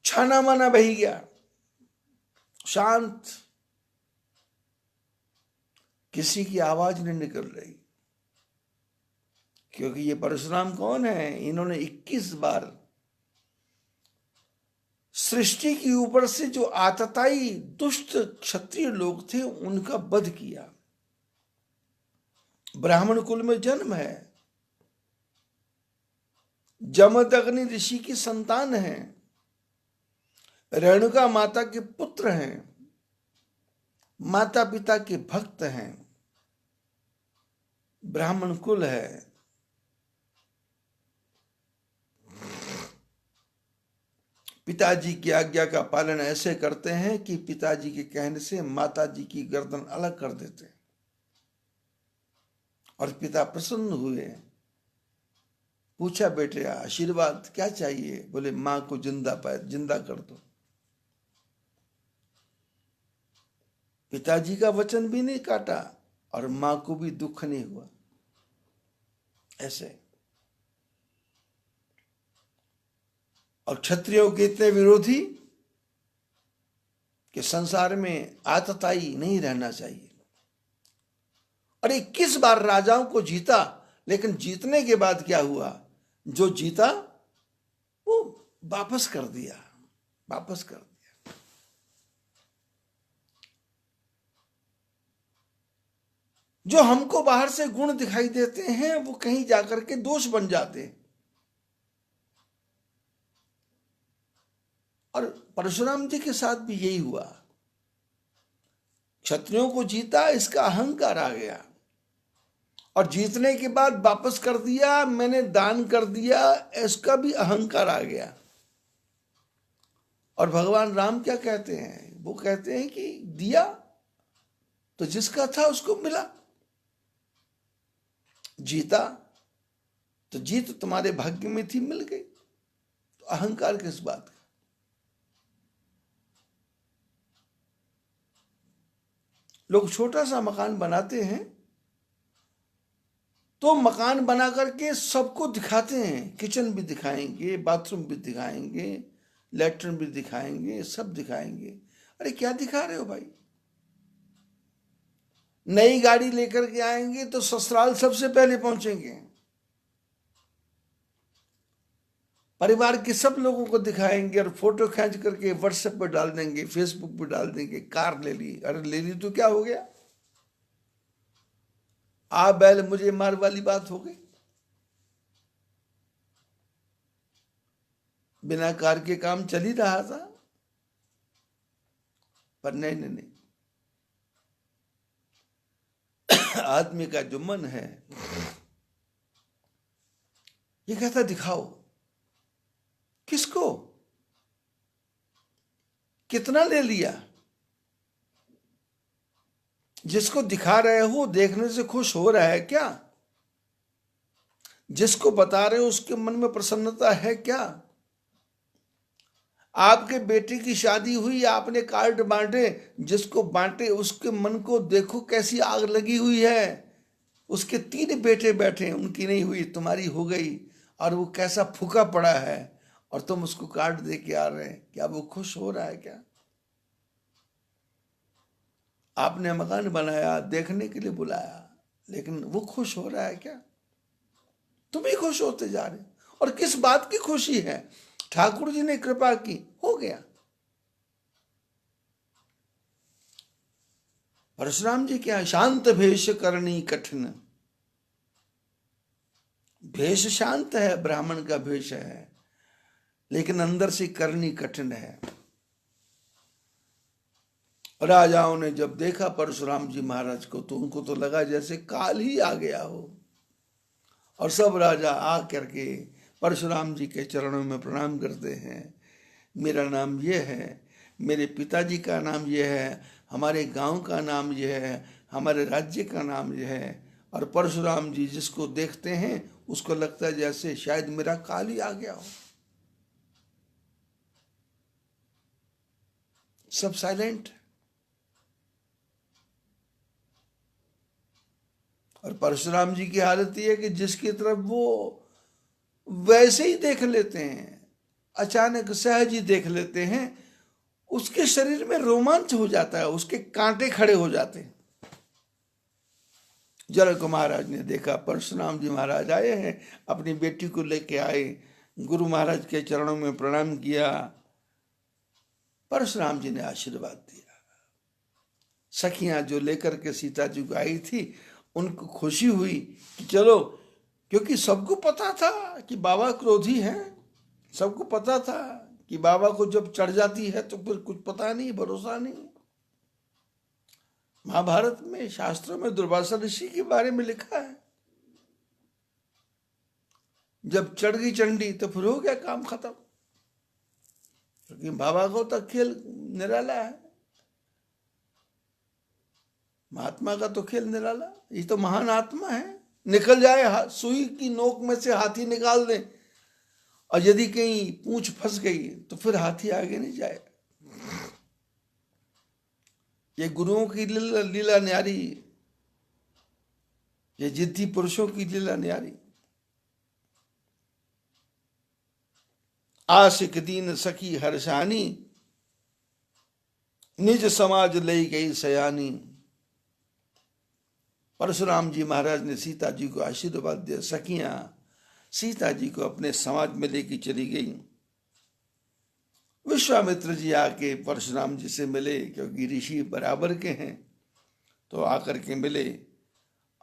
छाना माना बही गया, शांत। किसी की आवाज नहीं निकल रही, क्योंकि ये परशुराम कौन है? इन्होंने 21 बार सृष्टि के ऊपर से जो आतताई दुष्ट क्षत्रिय लोग थे उनका वध किया। ब्राह्मण कुल में जन्म है, जमदग्नि ऋषि की संतान है, रेणुका माता के पुत्र हैं, माता पिता के भक्त हैं, ब्राह्मण कुल है। पिताजी की आज्ञा का पालन ऐसे करते हैं कि पिताजी के कहने से माताजी की गर्दन अलग कर देते हैं। और पिता प्रसन्न हुए, पूछा बेटे आशीर्वाद क्या चाहिए? बोले मां को जिंदा कर दो। पिताजी का वचन भी नहीं काटा और मां को भी दुख नहीं हुआ। ऐसे और क्षत्रियों के इतने विरोधी कि संसार में आतताई नहीं रहना चाहिए। और 21 बार राजाओं को जीता, लेकिन जीतने के बाद क्या हुआ? जो जीता वो वापस कर दिया। जो हमको बाहर से गुण दिखाई देते हैं वो कहीं जाकर के दोष बन जाते हैं। और परशुराम जी के साथ भी यही हुआ। क्षत्रियों को जीता, इसका अहंकार आ गया, और जीतने के बाद वापस कर दिया, मैंने दान कर दिया, इसका भी अहंकार आ गया। और भगवान राम क्या कहते हैं? वो कहते हैं कि दिया तो जिसका था उसको मिला, जीता तो जीत तुम्हारे भाग्य में थी, मिल गई, तो अहंकार किस बात का? लोग छोटा सा मकान बनाते हैं तो मकान बना करके सबको दिखाते हैं, किचन भी दिखाएंगे, बाथरूम भी दिखाएंगे, लेटरिन भी दिखाएंगे, सब दिखाएंगे। अरे क्या दिखा रहे हो भाई? नई गाड़ी लेकर के आएंगे तो ससुराल सबसे पहले पहुंचेंगे, परिवार के सब लोगों को दिखाएंगे और फोटो खींच करके व्हाट्सएप पर डाल देंगे, फेसबुक पर डाल देंगे। कार ले ली, अरे ले ली तो क्या हो गया? आ बैल मुझे मार वाली बात हो गई। बिना कार के काम चल ही रहा था, पर नहीं, आदमी का जो मन है ये कहता दिखाओ। किसको? कितना ले लिया? जिसको दिखा रहे हो देखने से खुश हो रहा है क्या? जिसको बता रहे हो उसके मन में प्रसन्नता है क्या? आपके बेटे की शादी हुई, आपने कार्ड बांटे, जिसको बांटे उसके मन को देखो कैसी आग लगी हुई है। उसके 3 बेटे बैठे, उनकी नहीं हुई, तुम्हारी हो गई, और वो कैसा फूका पड़ा है, और तुम उसको कार्ड दे के आ रहे हैं। क्या वो खुश हो रहा है क्या? आपने मकान बनाया, देखने के लिए बुलाया, लेकिन वो खुश हो रहा है क्या? तुम ही खुश होते जा रहे हो। और किस बात की खुशी है? ठाकुर जी ने कृपा की, हो गया। परशुराम जी क्या? शांत भेष करनी कठिन। भेष शांत है, ब्राह्मण का भेष है, लेकिन अंदर से करनी कठिन है। राजाओं ने जब देखा परशुराम जी महाराज को तो उनको तो लगा जैसे काल ही आ गया हो, और सब राजा आ करके परशुराम जी के चरणों में प्रणाम करते हैं। मेरा नाम ये है, मेरे पिताजी का नाम ये है, हमारे गांव का नाम ये है, हमारे राज्य का नाम ये है। और परशुराम जी जिसको देखते हैं उसको लगता है जैसे शायद मेरा काल ही आ गया हो। सब साइलेंट। और परशुराम जी की हालत ये है कि जिसकी तरफ वो वैसे ही देख लेते हैं, अचानक सहज ही देख लेते हैं, उसके शरीर में रोमांच हो जाता है, उसके कांटे खड़े हो जाते हैं। जनक महाराज ने देखा परशुराम जी महाराज आए हैं, अपनी बेटी को लेके आए, गुरु महाराज के चरणों में प्रणाम किया। परशुराम जी ने आशीर्वाद दिया। सखियां जो लेकर के सीता जी को आई थी, उनको खुशी हुई कि चलो, क्योंकि सबको पता था कि बाबा क्रोधी हैं, सबको पता था कि बाबा को जब चढ़ जाती है तो फिर कुछ पता नहीं, भरोसा नहीं। महाभारत में, शास्त्रों में दुर्वासा ऋषि के बारे में लिखा है, जब चढ़ गई चंडी तो फिर हो गया काम खत्म, क्योंकि बाबा को तो खेल निराला है, महात्मा का तो खेल निराला। ये तो महान आत्मा है, निकल जाए सुई की नोक में से हाथी निकाल दे, और यदि कहीं पूंछ फंस गई तो फिर हाथी आगे नहीं जाए। ये गुरुओं की लीला न्यारी, ये जिद्दी पुरुषों की लीला न्यारी। आशिक दीन सखी हर्षानी, निज समाज ले गई सयानी। परशुराम जी महाराज ने सीता जी को आशीर्वाद दिया। सखियां सीता जी को अपने समाज में लेके चली गई। विश्वामित्र जी आके परशुराम जी से मिले, क्योंकि ऋषि बराबर के हैं, तो आकर के मिले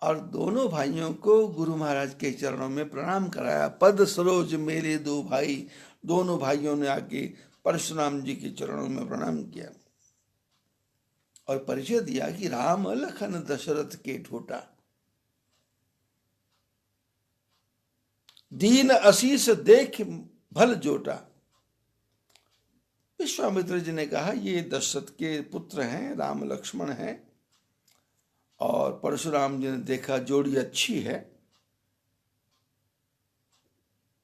और दोनों भाइयों को गुरु महाराज के चरणों में प्रणाम कराया। पद सरोज मेरे दो भाई, दोनों भाइयों ने आके परशुराम जी के चरणों में प्रणाम किया और परिचय दिया कि राम लखन दशरथ के ठोटा, दीन आशीष देख भल जोटा। विश्वामित्र जी ने कहा ये दशरथ के पुत्र हैं, राम लक्ष्मण हैं, और परशुराम जी ने देखा जोड़ी अच्छी है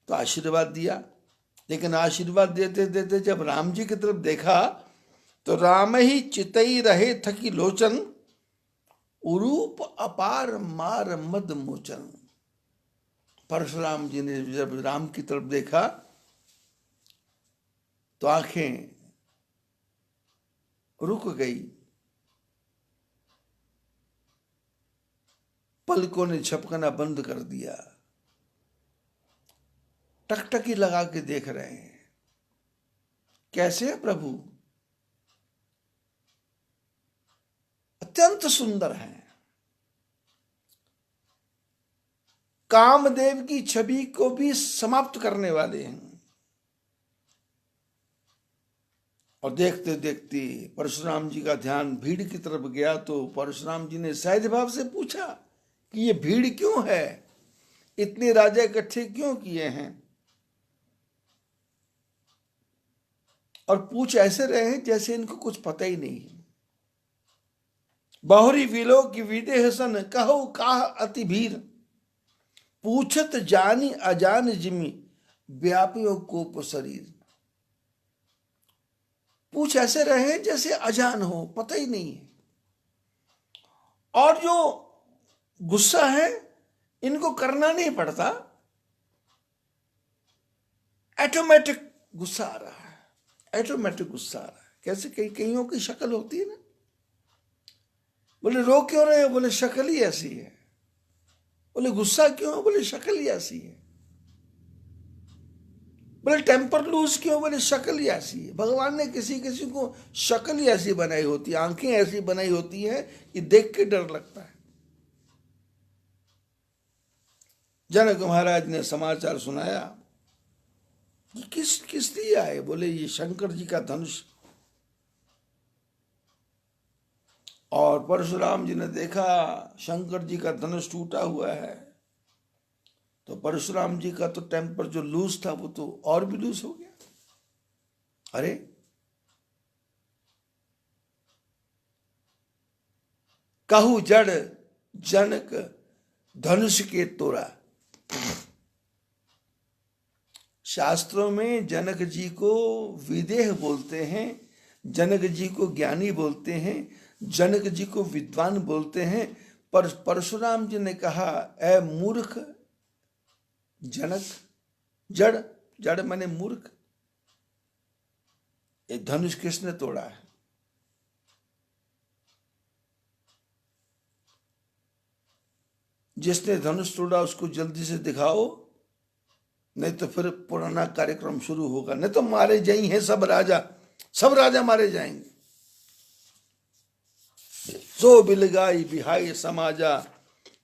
तो आशीर्वाद दिया। लेकिन आशीर्वाद देते देते जब राम जी की तरफ देखा तो राम ही चितई रहे थकी लोचन, उरूप अपार मार मद मोचन। परशुराम जी ने जब राम की तरफ देखा तो आंखें रुक गई, पलकों ने झपकना बंद कर दिया, टकटकी लगा के देख रहे हैं, कैसे है प्रभु, अत्यंत सुंदर हैं, कामदेव की छवि को भी समाप्त करने वाले हैं। और देखते देखते परशुराम जी का ध्यान भीड़ की तरफ गया तो परशुराम जी ने सहज भाव से पूछा कि ये भीड़ क्यों है, इतने राजा इकट्ठे क्यों किए हैं। और पूछ ऐसे रहे हैं जैसे इनको कुछ पता ही नहीं है। बहुरी विलो की विदेह सन, कहो काह अति भीर, पूछत जानी अजान जिमी, व्यापियों कोप शरीर। पूछ ऐसे रहे हैं जैसे अजान हो, पता ही नहीं है। और जो गुस्सा है इनको करना नहीं पड़ता, ऑटोमेटिक गुस्सा आ रहा है, ऑटोमेटिक गुस्सा आ रहा है। कैसे कईयों की शक्ल होती है ना, बोले रो क्यों रहे हो, बोले शक्ल ही ऐसी है। बोले गुस्सा क्यों, बोले शक्ल ही ऐसी है। बोले टेम्पर लूज क्यों, बोले शक्ल ही ऐसी है। भगवान ने किसी किसी को शक्ल ही ऐसी बनाई होती है, आंखें ऐसी बनाई होती है कि देख के डर लगता है। जनक महाराज ने समाचार सुनाया कि किस दिया है, बोले ये शंकर जी का धनुष। और परशुराम जी ने देखा शंकर जी का धनुष टूटा हुआ है, तो परशुराम जी का तो टेम्पर जो लूज था वो तो और भी लूज हो गया। अरे कहू जड़ जनक धनुष के तोड़ा। शास्त्रों में जनक जी को विदेह बोलते हैं, जनक जी को ज्ञानी बोलते हैं, जनक जी को विद्वान बोलते हैं। पर परशुराम जी ने कहा ए मूर्ख जनक, जड़, जड़ माने मूर्ख, ये धनुष किसने तोड़ा है। जिसने धनुष तोड़ा उसको जल्दी से दिखाओ, नहीं तो फिर पुराना कार्यक्रम शुरू होगा। नहीं तो मारे जाई हैं सब राजा मारे जाएंगे। सो बिलगाई बिहाई समाजा,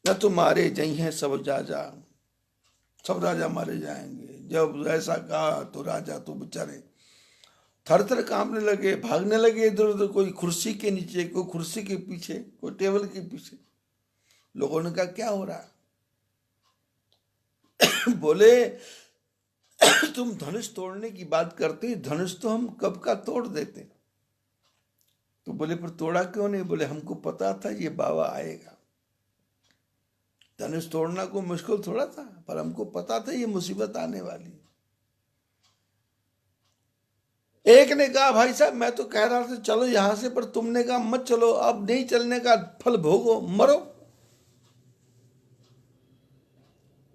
न तो मारे जाई हैं सब राजा मारे जाएंगे। जब ऐसा कहा तो राजा तो बेचारे थर थर कांपने लगे, भागने लगे इधर उधर, कोई कुर्सी के नीचे, कोई कुर्सी के पीछे, कोई टेबल के पीछे। लोगों ने कहा क्या हो रहा है? बोले तुम धनुष तोड़ने की बात करते, धनुष तो हम कब का तोड़ देते। तो बोले पर तोड़ा क्यों नहीं? बोले हमको पता था ये बाबा आएगा। धनुष तोड़ना को मुश्किल थोड़ा था, पर हमको पता था ये मुसीबत आने वाली। एक ने कहा भाई साहब मैं तो कह रहा था चलो यहां से, पर तुमने कहा मत चलो, अब नहीं चलने का फल भोगो, मरो।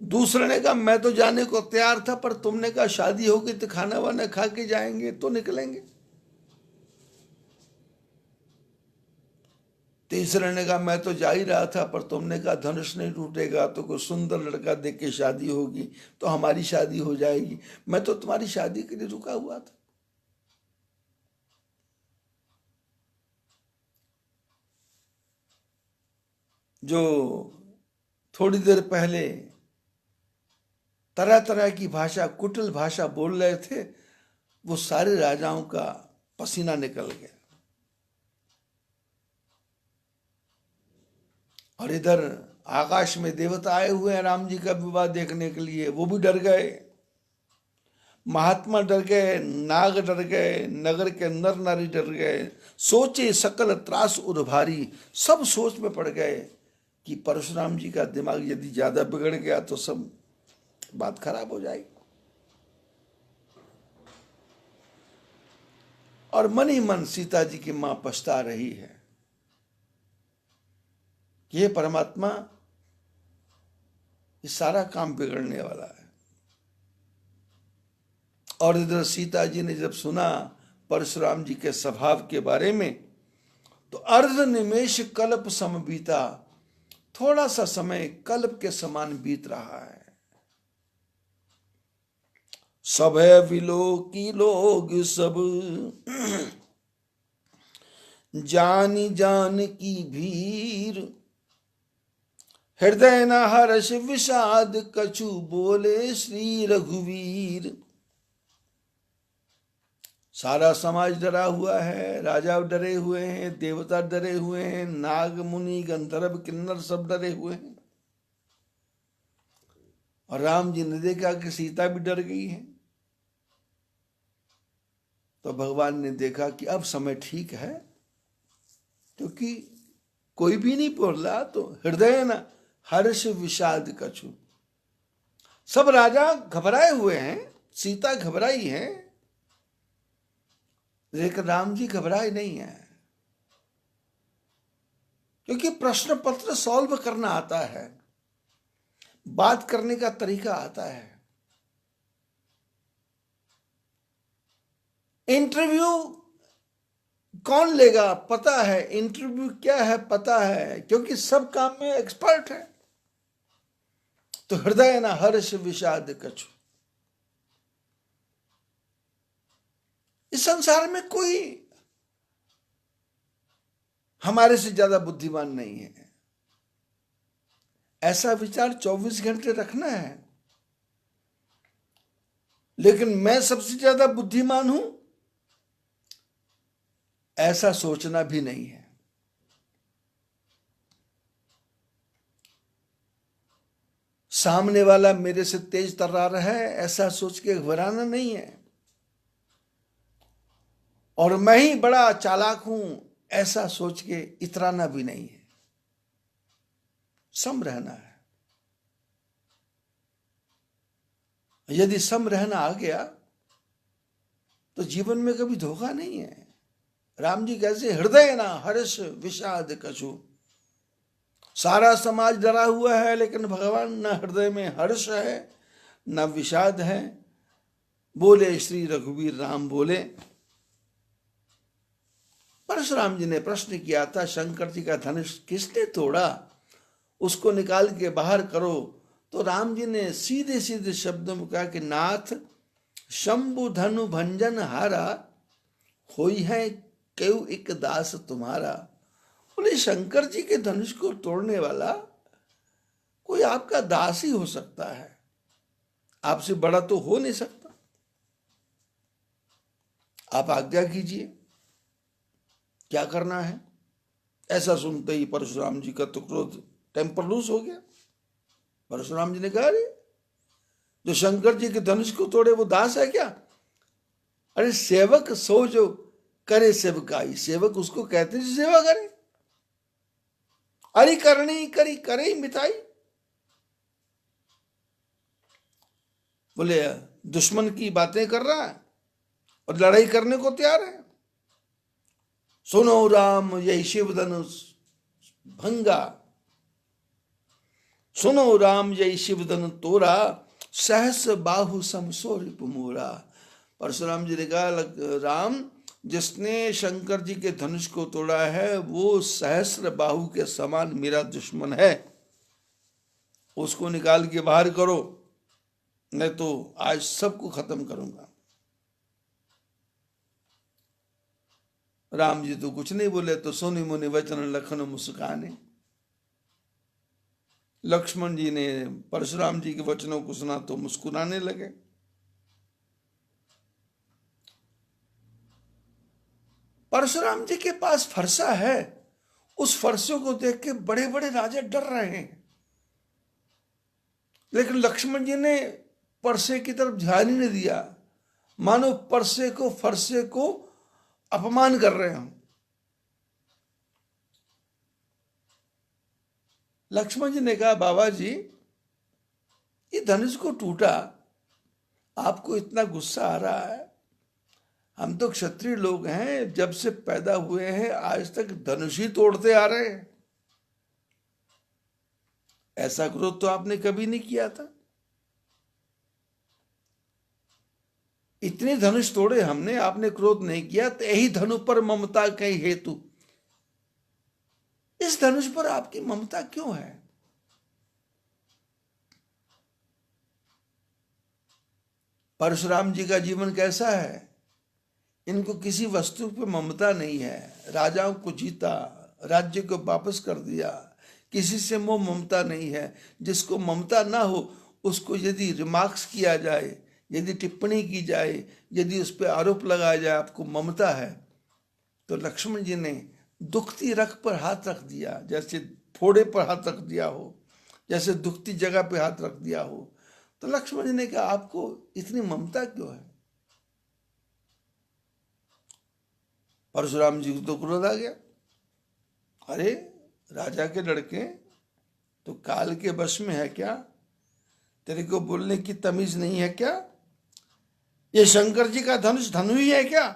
दूसरे ने कहा मैं तो जाने को तैयार था, पर तुमने कहा शादी होगी तो खाना वाना खा के जाएंगे तो निकलेंगे। तीसरे ने कहा मैं तो जा ही रहा था, पर तुमने कहा धनुष नहीं टूटेगा तो कोई सुंदर लड़का देख के शादी होगी तो हमारी शादी हो जाएगी, मैं तो तुम्हारी शादी के लिए रुका हुआ था। जो थोड़ी देर पहले तरह तरह की भाषा, कुटिल भाषा बोल रहे थे, वो सारे राजाओं का पसीना निकल गया। और इधर आकाश में देवता आए हुए हैं राम जी का विवाह देखने के लिए, वो भी डर गए। महात्मा डर गए, नाग डर गए, नगर के नर नारी डर गए। सोचे सकल त्रास उद्भारी, सब सोच में पड़ गए कि परशुराम जी का दिमाग यदि ज्यादा बिगड़ गया तो सब बात खराब हो जाएगी। और मन ही मन सीता जी की मां पछता रही है कि ये परमात्मा, ये सारा काम बिगड़ने वाला है। और इधर सीता जी ने जब सुना परशुराम जी के स्वभाव के बारे में, तो अर्ध निमेष कल्प सम बीता, थोड़ा सा समय कल्प के समान बीत रहा है। सब है विलो की लोग सब, जानी जान की भीर, हृदय न हर्ष विषाद कछु, बोले श्री रघुवीर। सारा समाज डरा हुआ है, राजा डरे हुए हैं, देवता डरे हुए हैं, नाग मुनि गंधर्व किन्नर सब डरे हुए हैं। और राम जी ने देखा कि सीता भी डर गई है, तो भगवान ने देखा कि अब समय ठीक है, क्योंकि कोई भी नहीं बोल रहा, तो हृदय न हर्ष विषाद कछु। सब राजा घबराए हुए हैं, सीता घबराई है, लेकिन राम जी घबराए नहीं है, क्योंकि प्रश्न पत्र सॉल्व करना आता है, बात करने का तरीका आता है। इंटरव्यू कौन लेगा पता है, इंटरव्यू क्या है पता है, क्योंकि सब काम में एक्सपर्ट है। तो हृदय न हर्ष विषाद कछु। इस संसार में कोई हमारे से ज्यादा बुद्धिमान नहीं है, ऐसा विचार 24 घंटे रखना है। लेकिन मैं सबसे ज्यादा बुद्धिमान हूं, ऐसा सोचना भी नहीं है। सामने वाला मेरे से तेज तर्रार है, ऐसा सोच के घबराना नहीं है। और मैं ही बड़ा चालाक हूं, ऐसा सोच के इतराना भी नहीं है। सम रहना है। यदि सम रहना आ गया तो जीवन में कभी धोखा नहीं है। राम जी कैसे, हृदय ना हर्ष विषाद कछु। सारा समाज डरा हुआ है, लेकिन भगवान न हृदय में हर्ष है न विषाद है। बोले श्री रघुवीर राम बोले। परशुराम जी ने प्रश्न किया था, शंकर जी का धनुष किसने तोड़ा? उसको निकाल के बाहर करो। तो राम जी ने सीधे सीधे शब्दों में कहा कि नाथ शंभु धनु भंजन हारा, होई है क्यों एक दास तुम्हारा। बोले शंकर जी के धनुष को तोड़ने वाला कोई आपका दास ही हो सकता है, आपसे बड़ा तो हो नहीं सकता। आप आज्ञा कीजिए, क्या करना है। ऐसा सुनते ही परशुराम जी का तो क्रोध टेम्पर लूज हो गया। परशुराम जी ने कहा, अरे जो शंकर जी के धनुष को तोड़े वो दास है क्या। अरे सेवक सो जो करे सेवकाई, सेवक उसको कहते हैं सेवा करे। अरे करनी करी करे मिताई। बोले दुश्मन की बातें कर रहा है और लड़ाई करने को तैयार है। सुनो राम यही शिव धनुष भंगा, सुनो राम यही शिव धनुष तोरा, सहस बाहु समसो रिपुमोरा। परशुराम जी ने कहा, राम जिसने शंकर जी के धनुष को तोड़ा है वो सहस्र बाहु के समान मेरा दुश्मन है, उसको निकाल के बाहर करो, नहीं तो आज सबको खत्म करूंगा। राम जी तो कुछ नहीं बोले, तो सोनी मुनि वचन लखन मुस्काने। लक्ष्मण जी ने परशुराम जी के वचनों को सुना तो मुस्कुराने लगे। परशुराम जी के पास फरसा है, उस फरसे को देख के बड़े बड़े राजा डर रहे हैं, लेकिन लक्ष्मण जी ने परसे की तरफ ध्यान ही नहीं दिया, मानो फरसे को अपमान कर रहे हो। लक्ष्मण जी ने कहा, बाबा जी ये धनुष को टूटा, आपको इतना गुस्सा आ रहा है, हम तो क्षत्रिय लोग हैं, जब से पैदा हुए हैं आज तक धनुष ही तोड़ते आ रहे हैं, ऐसा क्रोध तो आपने कभी नहीं किया था। इतने धनुष तोड़े हमने, आपने क्रोध नहीं किया, तो यही धनु पर ममता कई हेतु, इस धनुष पर आपकी ममता क्यों है। परशुराम जी का जीवन कैसा है, इनको किसी वस्तु पर ममता नहीं है, राजाओं को जीता, राज्य को वापस कर दिया, किसी से मोह ममता नहीं है। जिसको ममता ना हो उसको यदि रिमार्क्स किया जाए, यदि टिप्पणी की जाए, यदि उस पर आरोप लगाया जाए आपको ममता है, तो लक्ष्मण जी ने दुखती रख पर हाथ रख दिया, जैसे फोड़े पर हाथ रख दिया हो, जैसे दुखती जगह पे हाथ रख दिया हो। तो लक्ष्मण जी ने कहा, आपको इतनी ममता क्यों है। परशुराम जी को तो क्रोध आ गया, अरे राजा के लड़के तो काल के वश में है क्या, तेरे को बोलने की तमीज नहीं है क्या, ये शंकर जी का धनुष धनु ही है क्या।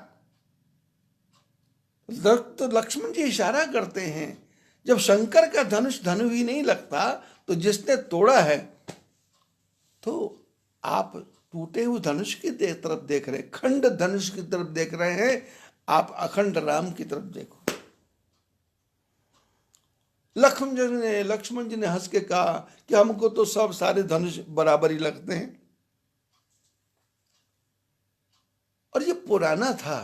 तो लक्ष्मण जी इशारा करते हैं, जब शंकर का धनुष धनु ही नहीं लगता तो जिसने तोड़ा है, तो आप टूटे हुए धनुष की तरफ देख रहे हैं, खंड धनुष की तरफ देख रहे हैं, आप अखंड राम की तरफ देखो। लक्ष्मण जी ने हंस के कहा कि हमको तो सब सारे धनुष बराबर ही लगते हैं, और ये पुराना था,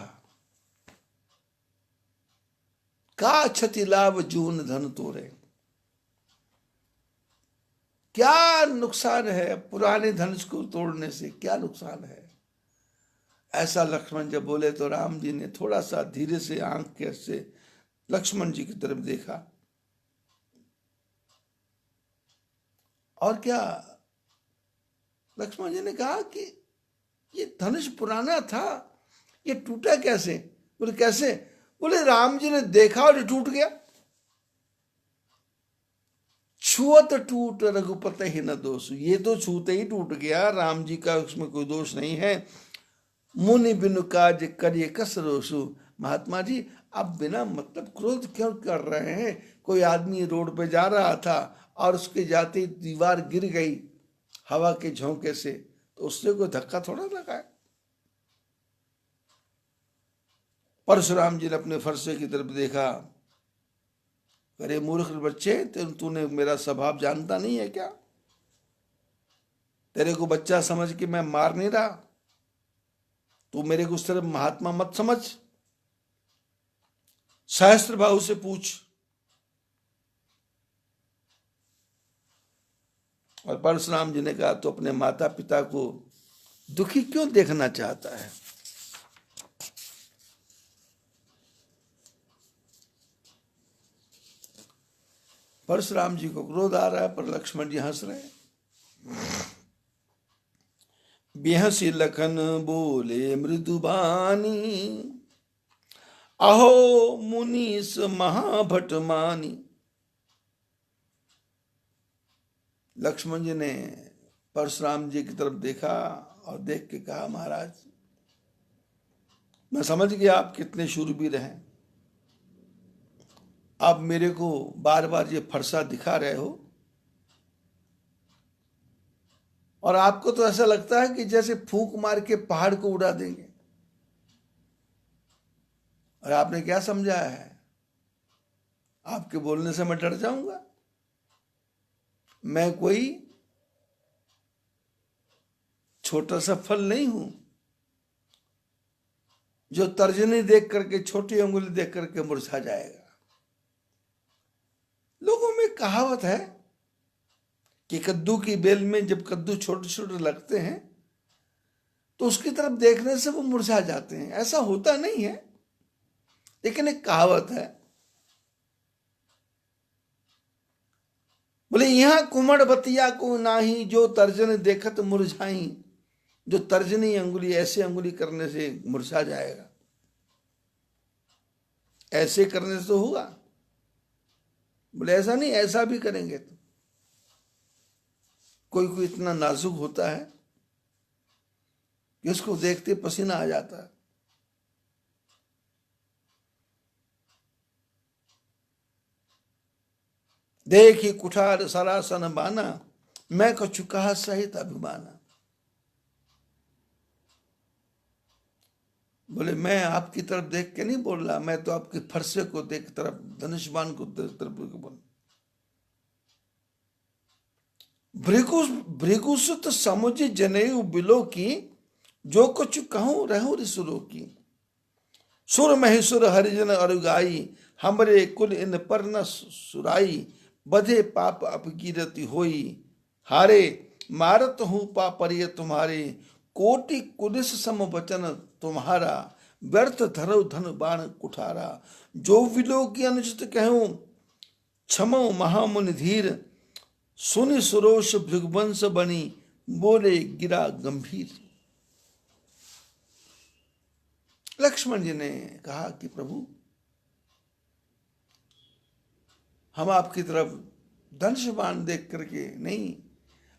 का क्षति लाभ जून धन तोरे, क्या नुकसान है पुराने धनुष को तोड़ने से, क्या नुकसान है। ऐसा लक्ष्मण जब बोले तो राम जी ने थोड़ा सा धीरे से आंख के से लक्ष्मण जी की तरफ देखा, और क्या लक्ष्मण जी ने कहा कि ये धनुष पुराना था, ये टूटा कैसे। बोले कैसे। बोले राम जी ने देखा और ये टूट गया। छुअत टूट रघुपति ही न दोष, ये तो छूते ही टूट गया, राम जी का उसमें कोई दोष नहीं है। मुनि बिनु काज करिए कस रोसु। महात्मा जी आप बिना मतलब क्रोध क्यों कर रहे हैं। कोई आदमी रोड पे जा रहा था और उसके जाते दीवार गिर गई हवा के झोंके से, तो उसने कोई धक्का थोड़ा लगा है। परशुराम जी ने अपने फरसे की तरफ देखा, अरे मूर्ख बच्चे, तूने मेरा स्वभाव जानता नहीं है क्या? तेरे को बच्चा समझ के मैं मार नहीं रहा, तू मेरे को सिर्फ महात्मा मत समझ। सहस्त्र बाहु से पूछ। और परशुराम जी ने कहा, तो अपने माता पिता को दुखी क्यों देखना चाहता है? परशुराम जी को क्रोध आ रहा है, पर लक्ष्मण जी हंस रहे हैं। बिहसी लखन बोले मृदुबानी, अहो मुनीस महाभट मानी। लक्ष्मण जी ने परशुराम जी की तरफ देखा और देख के कहा, महाराज मैं समझ गया आप कितने शूरवीर हैं। आप मेरे को बार बार ये फरसा दिखा रहे हो, और आपको तो ऐसा लगता है कि जैसे फूंक मार के पहाड़ को उड़ा देंगे। और आपने क्या समझा है, आपके बोलने से मैं डर जाऊंगा? मैं कोई छोटा सा फल नहीं हूं जो तर्जनी देख करके, छोटी अंगुली देख करके मुरझा जाएगा। लोगों में कहावत है कि कद्दू की बेल में जब कद्दू छोटे छोटे लगते हैं तो उसकी तरफ देखने से वो मुरझा जाते हैं। ऐसा होता नहीं है, लेकिन एक कहावत है। बोले यहां कुमड़ बतिया को नाही, जो तर्जन देखत मुरझाई। जो तर्जनी अंगुली ऐसे अंगुली करने से मुरझा जाएगा, ऐसे करने से तो होगा। बोले ऐसा नहीं, ऐसा भी करेंगे तो। कोई कोई इतना नाजुक होता है कि उसको देखते पसीना आ जाता है। देखी कुठार सरासन बाना, मैं कछु कहा सहित अभिमाना। बोले मैं आपकी तरफ देख के नहीं बोल रहा, मैं तो आपके फरसे को देख, तरफ धनुष्बाण को तरफ बोल। भृगुसुत समुझ जनेऊ बिलो की, जो कुछ कहूं रहूं ऋषुरो की। सुर महेश्वर हरिजन अरुगाई, हमरे कुल इन पर न सुराई। बधे पाप अपकीरति होई, हारे मारत हूं पापरिय तुम्हारे। कोटि कुलिस सम वचन तुम्हारा, व्यर्थ धरो धन बाण कुठारा। जो विलो की अनुचित कहूं, क्षमो महामुनि धीर। सुनि सुरोष भृगवंश बनी, बोले गिरा गंभीर। लक्ष्मण जी ने कहा कि प्रभु, हम आपकी तरफ धनुष बाण देख करके नहीं,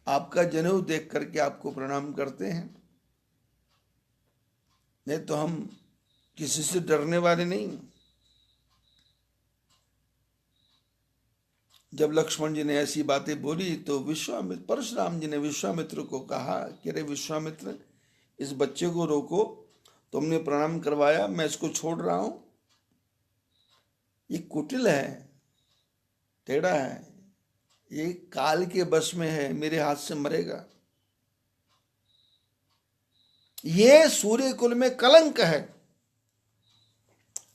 आपका जनेऊ देख करके आपको प्रणाम करते हैं। नहीं तो हम किसी से डरने वाले नहीं। जब लक्ष्मण जी ने ऐसी बातें बोली तो विश्वामित्र, परशुराम जी ने विश्वामित्र को कहा कि अरे विश्वामित्र, इस बच्चे को रोको, तुमने प्रणाम करवाया, मैं इसको छोड़ रहा हूं। ये कुटिल है, टेढ़ा है, ये काल के बस में है, मेरे हाथ से मरेगा। ये सूर्य कुल में कलंक है,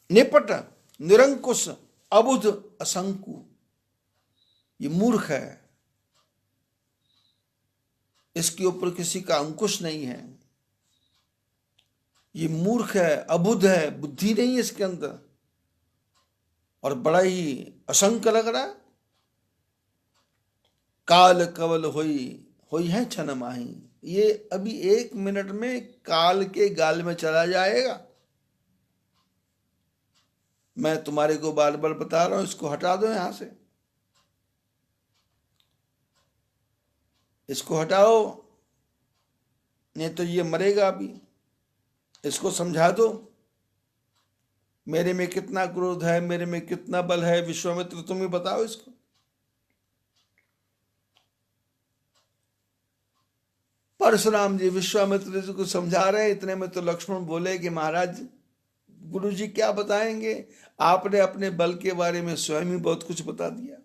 निपट निरंकुश अबुध असंकु। ये मूर्ख है, इसके ऊपर किसी का अंकुश नहीं है। ये मूर्ख है, अबुध है, बुद्धि नहीं है इसके अंदर, और बड़ा ही असंक लग रहा है। काल कवल होई है छन माही। ये अभी 1 मिनट में काल के गाल में चला जाएगा। मैं तुम्हारे को बार बार बता रहा हूं, इसको हटा दो यहां से, इसको हटाओ, नहीं तो ये मरेगा अभी। इसको समझा दो, मेरे में कितना क्रोध है, मेरे में कितना बल है। विश्वामित्र तुम ही बताओ इसको। परशुराम जी विश्वामित्र जी को समझा रहे हैं, इतने में तो लक्ष्मण बोले कि महाराज गुरुजी क्या बताएंगे? आपने अपने बल के बारे में स्वयं ही बहुत कुछ बता दिया,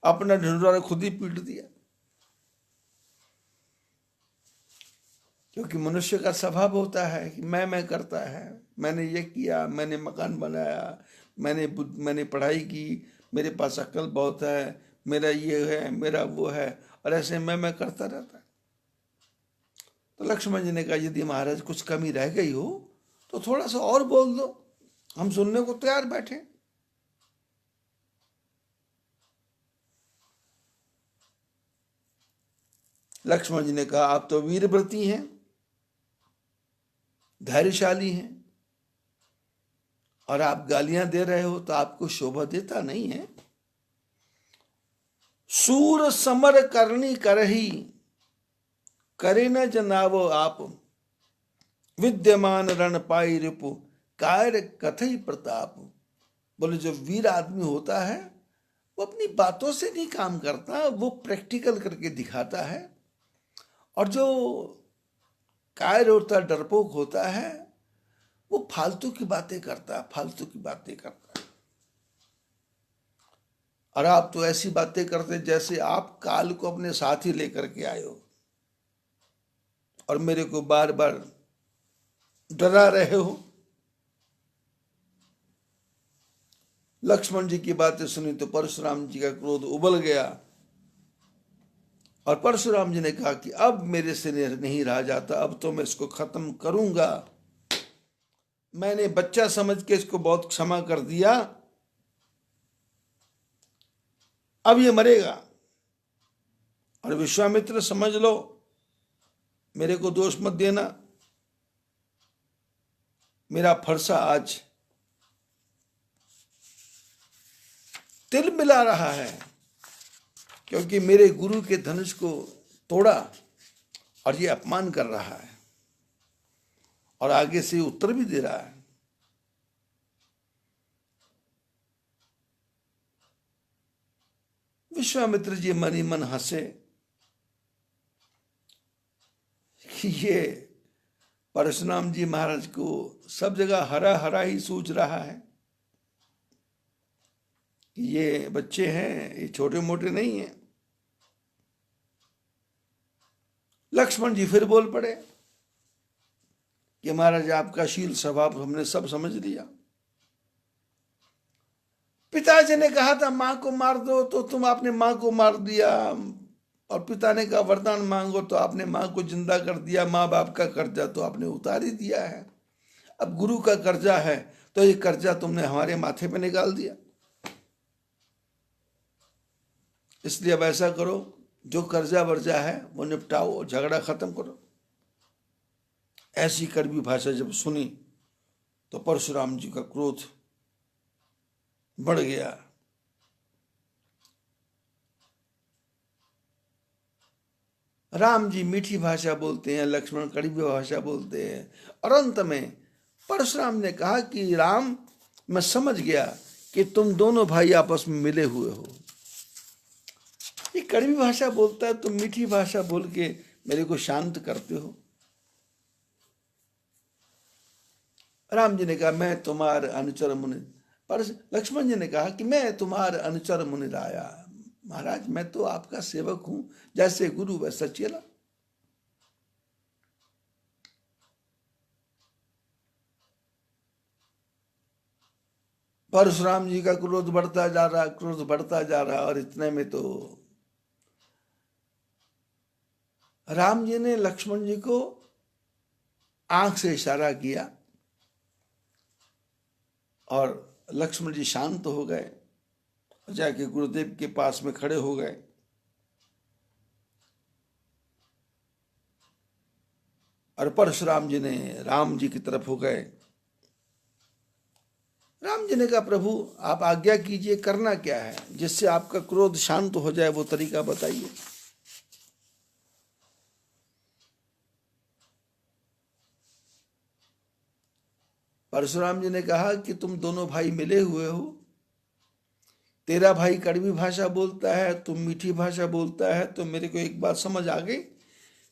अपना ढिंढोरा खुद ही पीट दिया। क्योंकि मनुष्य का स्वभाव होता है कि मैं करता है, मैंने ये किया, मैंने मकान बनाया, मैंने पढ़ाई की, मेरे पास अक्ल बहुत है, मेरा ये है, मेरा वो है, और ऐसे मैं करता रहता है। तो लक्ष्मण जी ने कहा यदि महाराज कुछ कमी रह गई हो तो थोड़ा सा और बोल दो, हम सुनने को तैयार बैठे। लक्ष्मण जी ने कहा आप तो वीरव्रती हैं, धैर्यशाली हैं, और आप गालियां दे रहे हो तो आपको शोभा देता नहीं है। सूर समर करनी करही, करे न जनावो आप, विद्यमान रण पाई रिपु, कार्य कथई प्रताप। बोले जो वीर आदमी होता है वो अपनी बातों से नहीं काम करता, वो प्रैक्टिकल करके दिखाता है। और जो कायर होता है, डरपोक होता है, वो फालतू की बातें करता है, फालतू की बातें करता है। और आप तो ऐसी बातें करते जैसे आप काल को अपने साथ ही लेकर के आए हो और मेरे को बार बार डरा रहे हो। लक्ष्मण जी की बातें सुनी तो परशुराम जी का क्रोध उबल गया, और परशुराम जी ने कहा कि अब मेरे से नहीं रहा जाता, अब तो मैं इसको खत्म करूंगा। मैंने बच्चा समझ के इसको बहुत क्षमा कर दिया, अब ये मरेगा। और विश्वामित्र समझ लो, मेरे को दोष मत देना, मेरा फरसा आज तिल मिला रहा है, क्योंकि मेरे गुरु के धनुष को तोड़ा और ये अपमान कर रहा है, और आगे से उत्तर भी दे रहा है। विश्वामित्र जी मन ही मन हंसे कि ये परशुराम जी महाराज को सब जगह हरा हरा ही सूझ रहा है, कि ये बच्चे हैं, ये छोटे मोटे नहीं हैं। लक्ष्मण जी फिर बोल पड़े कि महाराज आपका शील स्वभाव हमने सब समझ लिया। पिताजी ने कहा था मां को मार दो तो तुम आपने मां को मार दिया, और पिता ने कहा वरदान मांगो तो आपने मां को जिंदा कर दिया। मां बाप का कर्जा तो आपने उतार ही दिया है, अब गुरु का कर्जा है तो ये कर्जा तुमने हमारे माथे पे निकाल दिया। इसलिए अब ऐसा करो, जो कर्जा वर्जा है वो निपटाओ और झगड़ा खत्म करो। ऐसी कड़वी भाषा जब सुनी तो परशुराम जी का क्रोध बढ़ गया। राम जी मीठी भाषा बोलते हैं, लक्ष्मण कड़वी भाषा बोलते हैं, और अंत में परशुराम ने कहा कि राम, मैं समझ गया कि तुम दोनों भाई आपस में मिले हुए हो। ये कड़वी भाषा बोलता है, तुम मीठी भाषा बोल के मेरे को शांत करते हो। राम जी ने कहा मैं तुम्हार अनुचर मुनि, पर लक्ष्मण जी ने कहा कि मैं तुम्हार अनुचर मुनि राया। महाराज मैं तो आपका सेवक हूं, जैसे गुरु वैसा चेला। परशुराम जी का क्रोध बढ़ता जा रहा, क्रोध बढ़ता जा रहा, और इतने में तो राम जी ने लक्ष्मण जी को आंख से इशारा किया और लक्ष्मण जी शांत हो गए, जाके गुरुदेव के पास में खड़े हो गए। और परशुराम जी ने राम जी की तरफ हो गए। राम जी ने कहा प्रभु आप आज्ञा कीजिए, करना क्या है जिससे आपका क्रोध शांत हो जाए, वो तरीका बताइए। परशुराम जी ने कहा कि तुम दोनों भाई मिले हुए हो, तेरा भाई कड़वी भाषा बोलता है, तुम मीठी भाषा बोलता है, तो मेरे को एक बात समझ आ गई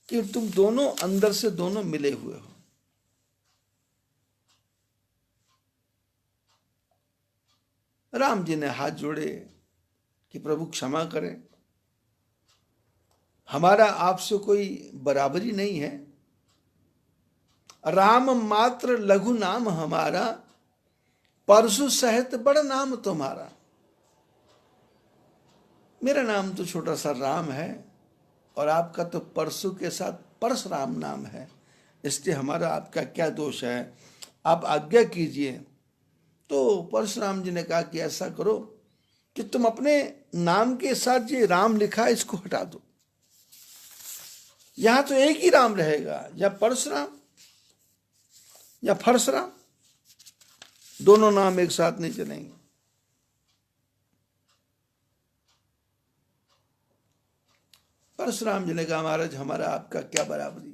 कि तुम दोनों अंदर से दोनों मिले हुए हो। राम जी ने हाथ जोड़े कि प्रभु क्षमा करें, हमारा आपसे कोई बराबरी नहीं है। राम मात्र लघु नाम हमारा, परशु सहित बड़ नाम तुम्हारा। मेरा नाम तो छोटा सा राम है और आपका तो परशु के साथ परशुराम नाम है, इसलिए हमारा आपका क्या दोष है, आप आज्ञा कीजिए। तो परशुराम जी ने कहा कि ऐसा करो कि तुम अपने नाम के साथ जो राम लिखा है इसको हटा दो, यहां तो एक ही राम रहेगा, या परशुराम या फरशुराम, दोनों नाम एक साथ नहीं चलेंगे। परशुराम जी ने कहा महाराज हमारा आपका क्या बराबरी,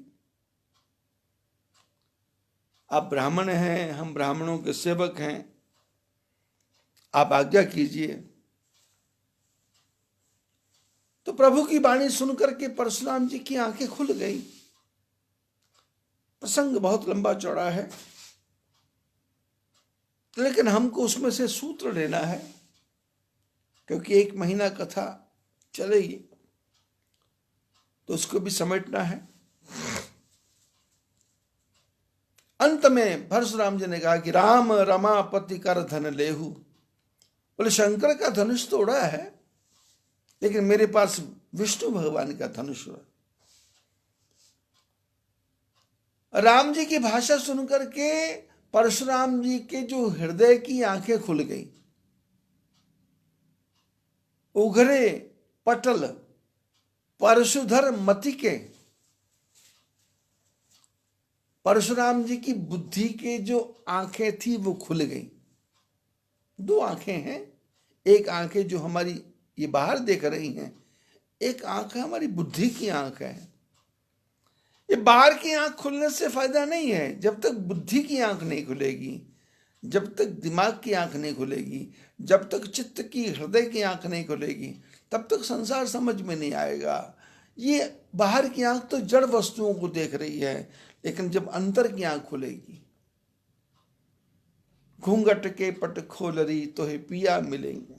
आप ब्राह्मण हैं, हम ब्राह्मणों के सेवक हैं, आप आज्ञा कीजिए। तो प्रभु की वाणी सुनकर के परशुराम जी की आंखें खुल गई। प्रसंग बहुत लंबा चौड़ा है, लेकिन हमको उसमें से सूत्र लेना है, क्योंकि 1 महीना कथा चलेगी तो उसको भी समेटना है। अंत में परशुराम जी ने कहा कि राम रमापति कर धन लेहू। बोले शंकर का धनुष तो उड़ा है, लेकिन मेरे पास विष्णु भगवान का धनुष है। राम जी की भाषा सुनकर के परशुराम जी के जो हृदय की आंखें खुल गई। उघरे पटल परशुधर मति के, परशुराम जी की बुद्धि के जो आंखें थी वो खुल गई। 2 आंखें हैं, एक आंखें जो हमारी ये बाहर देख रही हैं, एक आंख हमारी बुद्धि की आंख है। ये बाहर की आंख खुलने से फायदा नहीं है, जब तक बुद्धि की आंख नहीं खुलेगी, जब तक दिमाग की आंख नहीं खुलेगी, जब तक चित्त की हृदय की आंख नहीं खुलेगी, तब तक संसार समझ में नहीं आएगा। ये बाहर की आंख तो जड़ वस्तुओं को देख रही है, लेकिन जब अंतर की आंख खुलेगी, घूंघट के पट खोलरी तो हे पिया मिलेंगे,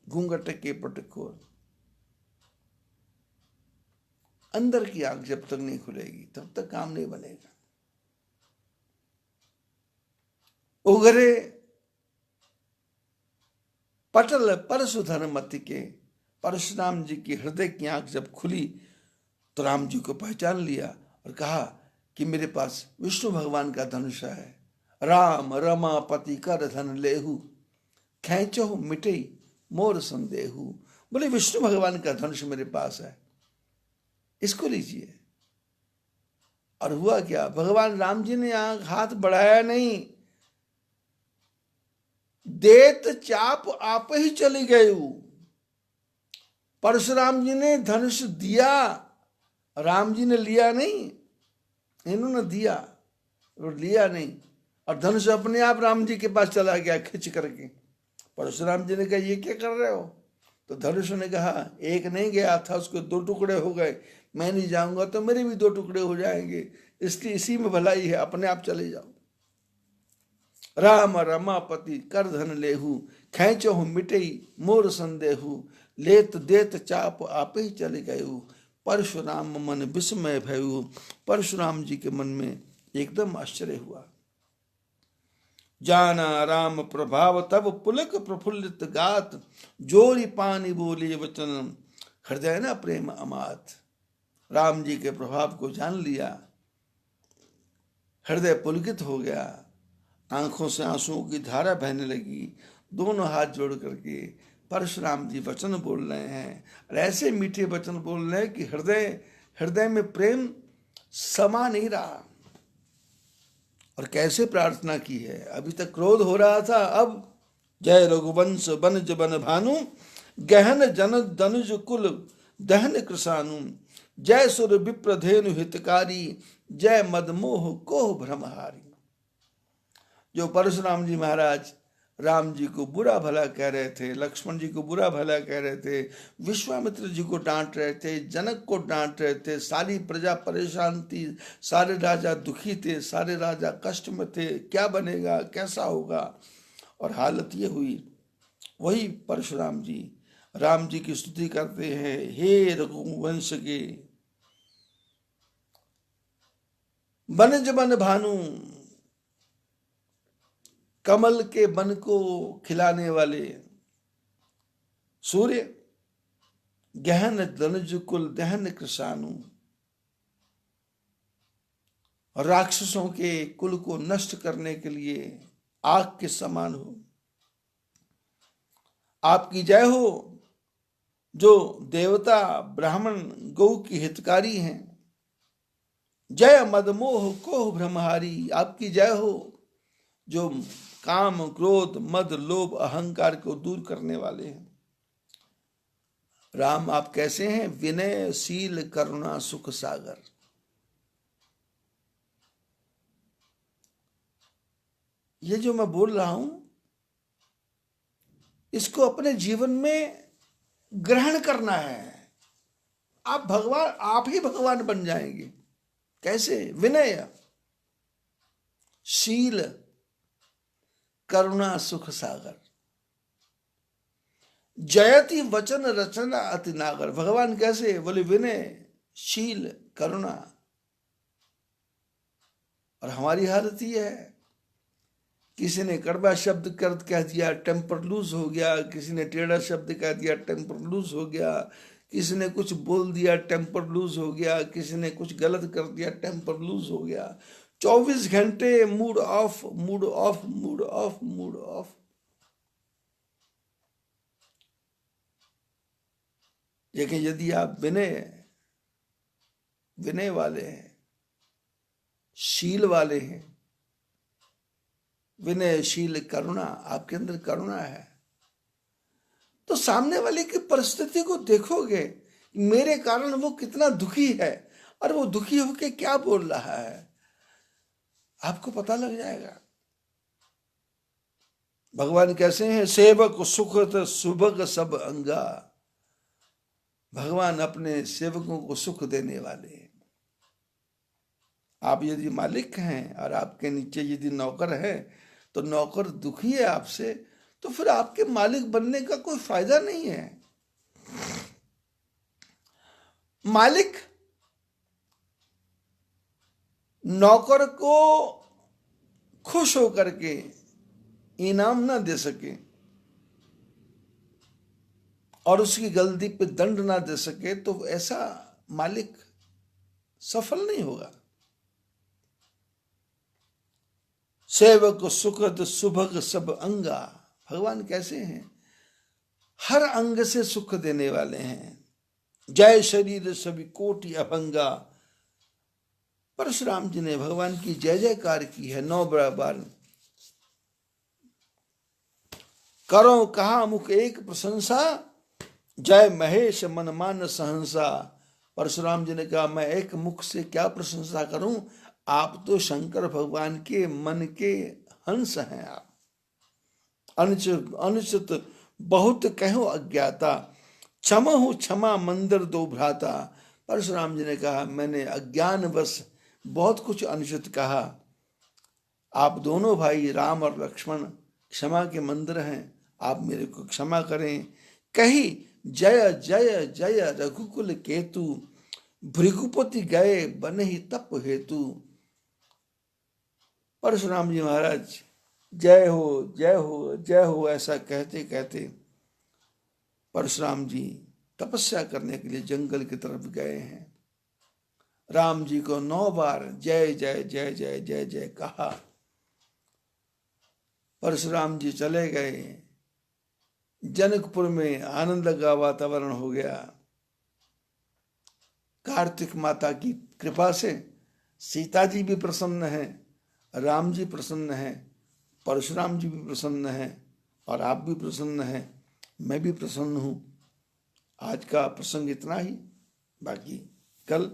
घूंघट के पट खोल, अंदर की आंख जब तक नहीं खुलेगी तब तक काम नहीं बनेगा। उघरे पटल परशुधर मति के, परशुराम जी की हृदय की आंख जब खुली तो राम जी को पहचान लिया और कहा कि मेरे पास विष्णु भगवान का धनुष है। राम रमापति कर धन लेहू, खेचो मिटे मोर संदेहू। बोले विष्णु भगवान का धनुष मेरे पास है, इसको लीजिए। और हुआ क्या, भगवान राम जी ने हाथ बढ़ाया नहीं, देत चाप आप ही चली गई। परशुराम जी ने धनुष दिया, राम जी ने लिया नहीं, इन्होंने दिया और लिया नहीं, और धनुष अपने आप राम जी के पास चला गया खिंच करके। परशुराम जी ने कहा ये क्या कर रहे हो, तो धनुष ने कहा एक नहीं गया था, उसके 2 टुकड़े हो गए, मैं नहीं जाऊंगा तो मेरे भी 2 टुकड़े हो जाएंगे, इसलिए इसी में भलाई है, अपने आप चले जाओ। राम रमापति कर धन लेहू, खेचो मिटई मोर संदेहू, लेत देत चाप आप ही चले गयू। परशुराम मन विस्मय भयू। परशुराम जी के मन में एकदम आश्चर्य हुआ। जाना राम प्रभाव तब पुलक प्रफुल्लित गात, जोरी पानी बोले वचन हृदय न प्रेम अमात। राम जी के प्रभाव को जान लिया, हृदय पुलकित हो गया, आंखों से आंसुओं की धारा बहने लगी। दोनों हाथ जोड़ करके परशुराम जी वचन बोल रहे हैं, और ऐसे मीठे वचन बोल रहे हैं कि हृदय में प्रेम समा नहीं रहा। और कैसे प्रार्थना की है, अभी तक क्रोध हो रहा था, अब जय रघुवंश बनज बन भानु, गहन जन दनुज कुल दहन कृषानु, जय सुर विप्रधेनु हितकारी, जय मदमोह कोह भ्रमहारी। जो परशुराम जी महाराज राम जी को बुरा भला कह रहे थे, लक्ष्मण जी को बुरा भला कह रहे थे, विश्वामित्र जी को डांट रहे थे, जनक को डांट रहे थे, सारी प्रजा परेशान थी, सारे राजा दुखी थे, सारे राजा कष्ट में थे, क्या बनेगा कैसा होगा, और हालत ये हुई। वही परशुराम जी राम जी की स्तुति करते हैं, हे रघुवंश के बनज बन भानु, कमल के बन को खिलाने वाले, सूर्य गहन धनुज कुल दहन कृषाणु, राक्षसों के कुल को नष्ट करने के लिए आग के समान हो। आपकी जय हो जो देवता ब्राह्मण गौ की हितकारी हैं। जय मदमोह को ब्रह्महारी, आपकी जय हो जो काम क्रोध मद लोभ अहंकार को दूर करने वाले हैं। राम आप कैसे हैं? विनय शील करुणा सुख सागर। ये जो मैं बोल रहा हूं इसको अपने जीवन में ग्रहण करना है। आप ही भगवान बन जाएंगे। कैसे? विनय शील करुणा सुख सागर, जयति वचन रचना अति नागर। भगवान कैसे? बोले विनय शील करुणा। और हमारी हालत ये है, किसी ने कड़वा शब्द कर कह दिया टेम्पर लूज हो गया, किसी ने टेढ़ा शब्द कह दिया टेम्पर लूज हो गया, किसी ने कुछ बोल दिया टेम्पर लूज हो गया, किसी ने कुछ गलत कर दिया टेम्पर लूज हो गया। 24 घंटे mood off mood off mood off mood off. लेकिन यदि आप विनय वाले हैं, शील वाले हैं, विनयशील करुणा, आपके अंदर करुणा है, तो सामने वाले की परिस्थिति को देखोगे, मेरे कारण वो कितना दुखी है और वो दुखी होके क्या बोल रहा है, आपको पता लग जाएगा। भगवान कैसे हैं? सेवक सुखत सुभग सब अंगा। भगवान अपने सेवकों को सुख देने वाले हैं। आप यदि मालिक हैं और आपके नीचे यदि नौकर है, तो नौकर दुखी है आपसे, तो फिर आपके मालिक बनने का कोई फायदा नहीं है। मालिक नौकर को खुश होकर के इनाम ना दे सके और उसकी गलती पे दंड ना दे सके, तो ऐसा मालिक सफल नहीं होगा। सेवक सुखद सुभग सब अंगा। भगवान कैसे हैं? हर अंग से सुख देने वाले हैं। जय शरीर सभी कोटि अभंगा। परशुराम जी ने भगवान की जय जयकार की है 9 बार। करो कहा मुख एक प्रशंसा, जय महेश मन मान सहंसा। परशुराम जी ने कहा मैं एक मुख से क्या प्रशंसा करूं, आप तो शंकर भगवान के मन के हंस हैं। आप अनुचित बहुत कहो अज्ञाता, क्षमहु क्षमा मंदिर दो भ्राता। परशुराम जी ने कहा मैंने अज्ञानवश बहुत कुछ अनुचित कहा। आप दोनों भाई राम और लक्ष्मण क्षमा के मंदिर हैं, आप मेरे को क्षमा करें। कही जय जय जय रघुकुल केतु, भृगुपति गए बन ही तप हेतु। परशुराम जी महाराज जय हो जय हो जय हो ऐसा कहते कहते परशुराम जी तपस्या करने के लिए जंगल की तरफ गए हैं। राम जी को 9 बार जय जय जय जय जय जय कहा। परशुराम जी चले गए। जनकपुर में आनंद का वातावरण हो गया। कार्तिक माता की कृपा से सीता जी भी प्रसन्न है, राम जी प्रसन्न है, परशुराम जी भी प्रसन्न है और आप भी प्रसन्न हैं, मैं भी प्रसन्न हूँ। आज का प्रसंग इतना ही, बाकी कल